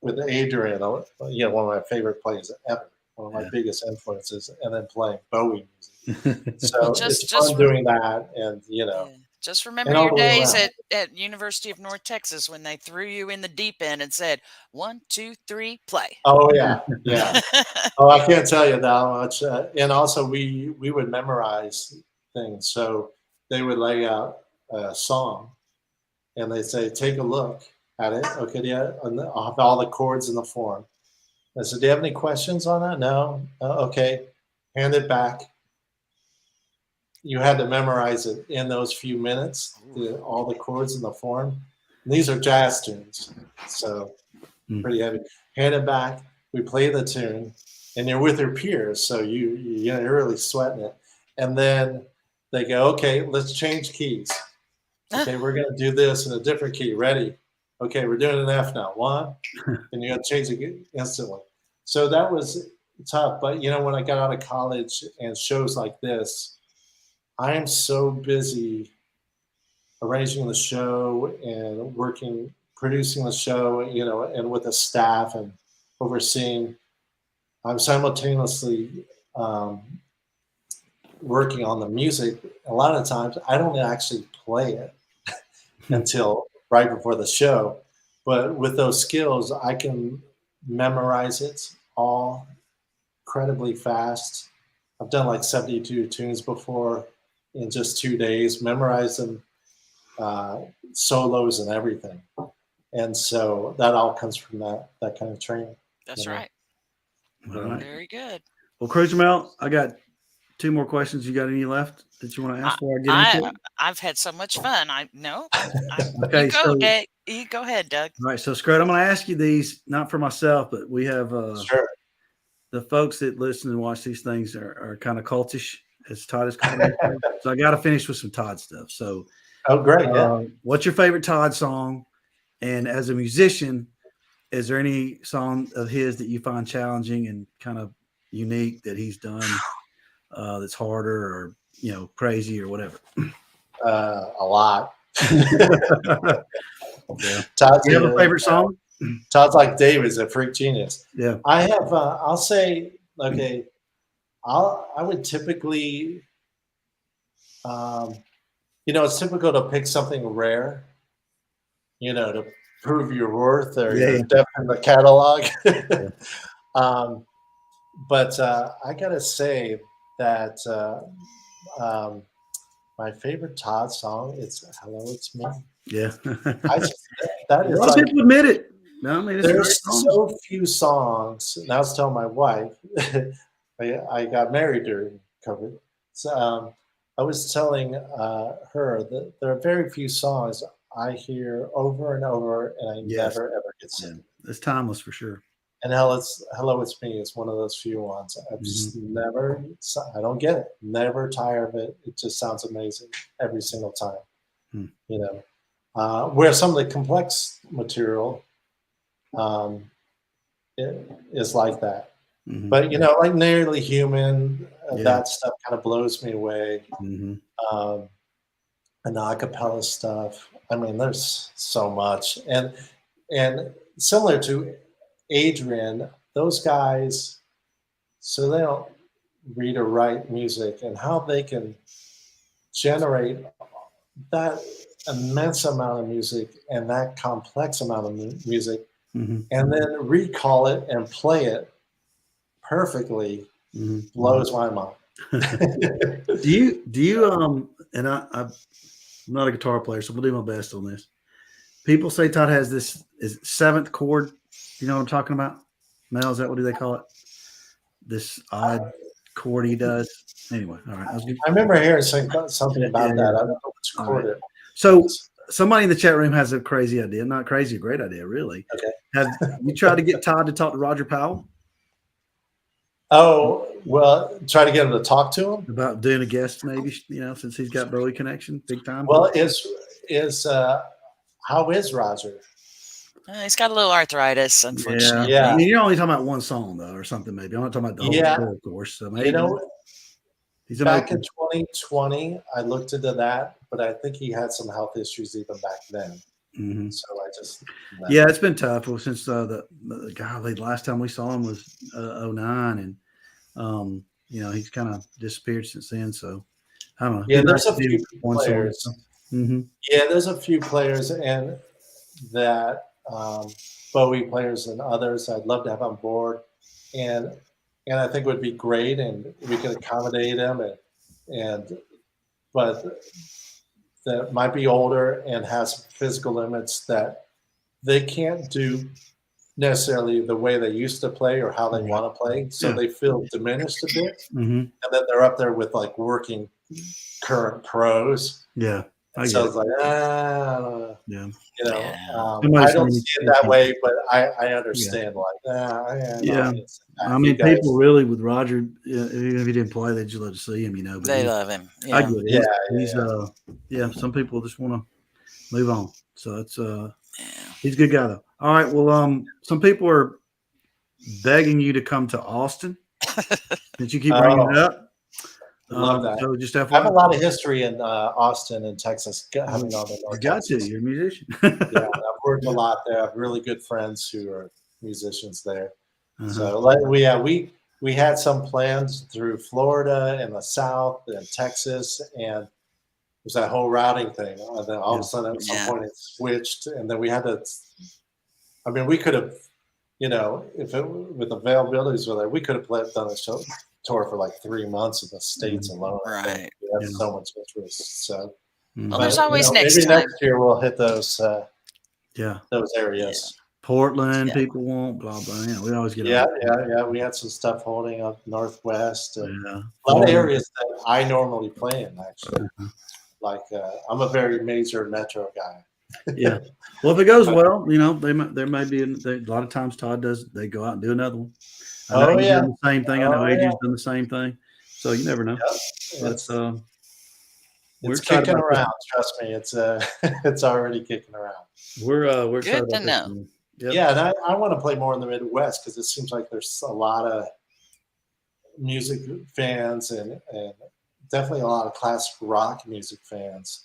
with Adrian. One of my favorite players ever. One of my biggest influences, and then playing Bowie music. So it's fun doing that, and Just remember your days at University of North Texas when they threw you in the deep end and said 1, 2, 3, play. Oh yeah. Oh, I can't tell you that much. And also we would memorize things. So they would lay out a song, and they say, take a look at it. Okay, yeah, and I'll have all the chords in the form. I said, do you have any questions on that? No. Okay, hand it back. you had to memorize it in those few minutes, all the chords and the form. And these are jazz tunes, so pretty heavy. Hand it back, we play the tune, and you're with your peers, so you're really sweating it. And then they go, okay, let's change keys. Okay, we're going to do this in a different key. Ready? Okay, we're doing an F now. One, and you got to change it instantly. So that was tough. But, you know, when I got out of college and shows like this, I am so busy arranging the show and working, producing the show, you know, and with the staff and overseeing. I'm simultaneously working on the music. A lot of times I don't actually play it until right before the show. But with those skills, I can memorize it all incredibly fast. I've done like 72 tunes before in just 2 days, memorize them, solos and everything. And so that all comes from that kind of training. That's right. All right. Very good. Well, Cruiser Mel, I got 2 more questions. You got any left that you want to ask before I get into it? I've had so much fun. Okay, you go ahead, Doug. All right, so Scrote, I'm going to ask you these, not for myself, but we have Sure. The folks that listen and watch these things are kind of cultish, as Todd is calling it. So I got to finish with some Todd stuff. So, oh, great. Yeah. What's your favorite Todd song? And as a musician, is there any song of his that you find challenging and kind of unique that he's done that's harder or, you know, crazy or whatever? A lot. Yeah. Todd's you have a favorite song? Todd's like David's a freak genius. Yeah. I have, I'll say, okay, I would typically, you know, it's typical to pick something rare, you know, to prove your worth or your depth in the catalog. But I got to say that my favorite Todd song is "Hello, It's Me." Yeah. That is a lot of people admit it. No, I mean, there's so few songs, and I was telling my wife, I got married during COVID. So I was telling her that there are very few songs I hear over and over, and I never ever get sick. Yeah. It's timeless for sure. And Hello, It's Me is one of those few ones. I just never, I don't get it. Never tire of it. It just sounds amazing every single time. You know, where some of the complex material is like that. But, you know, like Nearly Human, that stuff kind of blows me away. And the acapella stuff. I mean, there's so much. And similar to Adrian, those guys, so they don't read or write music, and how they can generate that immense amount of music and that complex amount of music, and then recall it and play it perfectly blows my mind. Do you and I'm not a guitar player, so we'll do my best on this. People say Todd has this seventh chord. You know what I'm talking about? Mel, is that what do they call it? This odd chord he does. Anyway, all right. I remember hearing something about that. I don't know which chord it. So somebody in the chat room has a crazy idea. Not crazy, a great idea, really. Okay. Have you tried to get Todd to talk to Roger Powell? Oh, well, try to get him to talk to him? About doing a guest, maybe, you know, since he's got Bowie connection, big time. Well, how is Roger? He's got a little arthritis, unfortunately. Yeah. I mean, you're only talking about one song, though, or something, maybe. I'm not talking about the whole show, of course. So maybe, you know, he's back in 2020, I looked into that, but I think he had some health issues even back then. So I just it's been tough. Well, since the last time we saw him was 2009, and you know, he's kind of disappeared since then. So I don't know. Yeah, there's a few players. Yeah, there's a few players, and that Bowie players and others I'd love to have on board, and I think it would be great, and we could accommodate them, but that might be older and has physical limits that they can't do necessarily the way they used to play or how they want to play, so they feel diminished a bit, and then they're up there with like working current pros. Yeah. So it's like, I don't know. Yeah. You know, Yeah. I don't see it that way, but I understand. Yeah. I mean, guys, people really with Roger, even if he didn't play, they just love to see him, you know. But They love him. I Yeah. get it. He's some people just want to move on. So it's he's a good guy though. All right. Well, some people are begging you to come to Austin. Did you keep bringing it up? Love that. So just I have a FYI. lot of history in Austin and Texas. Having all the You got to. You're a musician. Yeah, I've worked a lot there. I have really good friends who are musicians there. Uh-huh. So we had some plans through Florida and the South and Texas, and it was that whole routing thing. And then all of a sudden, at some point, it switched, and then we had to. I mean, we could have, you know, with availabilities were there, we could have done a tour for like 3 months in the States alone. Right. We have so much interest. So, Well, there's always next maybe time. next year we'll hit those. Those areas. Yeah. Portland, people won't, blah blah. Yeah, we always get. Yeah. We had some stuff holding up Northwest. And yeah. A lot of areas that I normally play in, actually. Like I'm a very major metro guy. Yeah. Well, if it goes well, you know, there may be a lot of times Todd does. They go out and do another one. I know he's done the same thing. I know Adrian's done the same thing. So you never know. Yep. We're kicking around. Trust me, it's already kicking around. We're excited good to about know. Yep. Yeah, and I want to play more in the Midwest because it seems like there's a lot of music fans and definitely a lot of classic rock music fans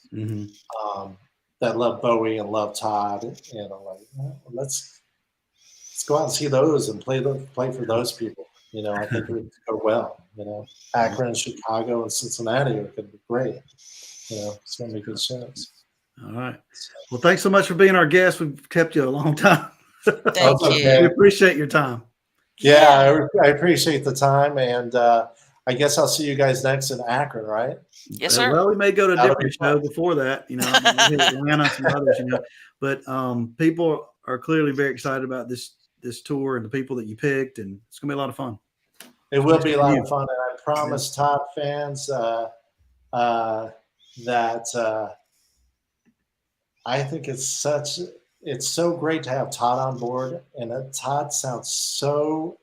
that love Bowie and love Todd. And I'm like, let's go out and see those and play for those people. You know, I think it would go well. You know, Akron, Chicago, and Cincinnati are going to be great. You know, it's going to be good shows. All right. Well, thanks so much for being our guest. We've kept you a long time. Thank you. Okay. We appreciate your time. Yeah, I appreciate the time, and I guess I'll see you guys next in Akron, right? Yes, sir. Well, we may go to a different show before that, you know, Atlanta, some others, you know. But people are clearly very excited about this tour and the people that you picked, and it's gonna be a lot of fun. It will be a lot of fun, and I promise Todd fans that I think it's so great to have Todd on board, and that Todd sounds so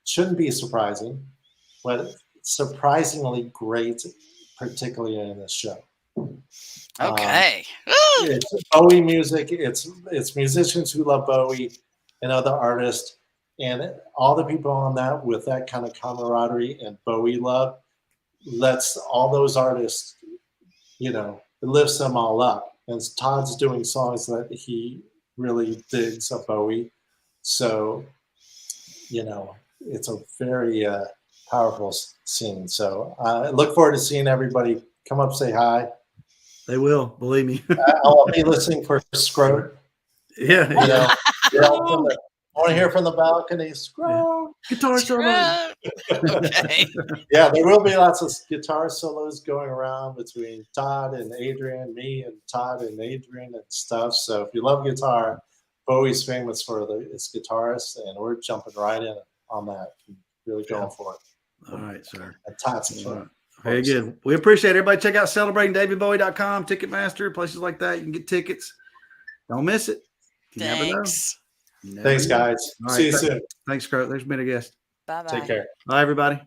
shouldn't be surprising, but surprisingly great, particularly in this show. Okay. It's Bowie music. It's musicians who love Bowie and other artists, and all the people on that with that kind of camaraderie and Bowie love lets all those artists, you know, it lifts them all up. And Todd's doing songs that he really digs of Bowie. So, you know, it's a very powerful scene. So I look forward to seeing everybody come up, say hi. They will, believe me. I'll be listening for Scrote. Yeah. You know, I want to hear from the balcony. Scrote. Guitar solo. Okay. Yeah, there will be lots of guitar solos going around between Todd and Adrian, me and Todd and Adrian and stuff. So if you love guitar, Bowie's famous for his guitarist, and we're jumping right in on that. Really going for it. All right, sir. And Todd's fun. Very good. We appreciate it. Everybody check out celebratingdavidbowie.com, Ticketmaster, places like that. You can get tickets. Don't miss it. You never know. Thanks, guys. All right, see you soon. Thanks, Scrote. Thanks for being a guest. Bye-bye. Take care. Bye, everybody.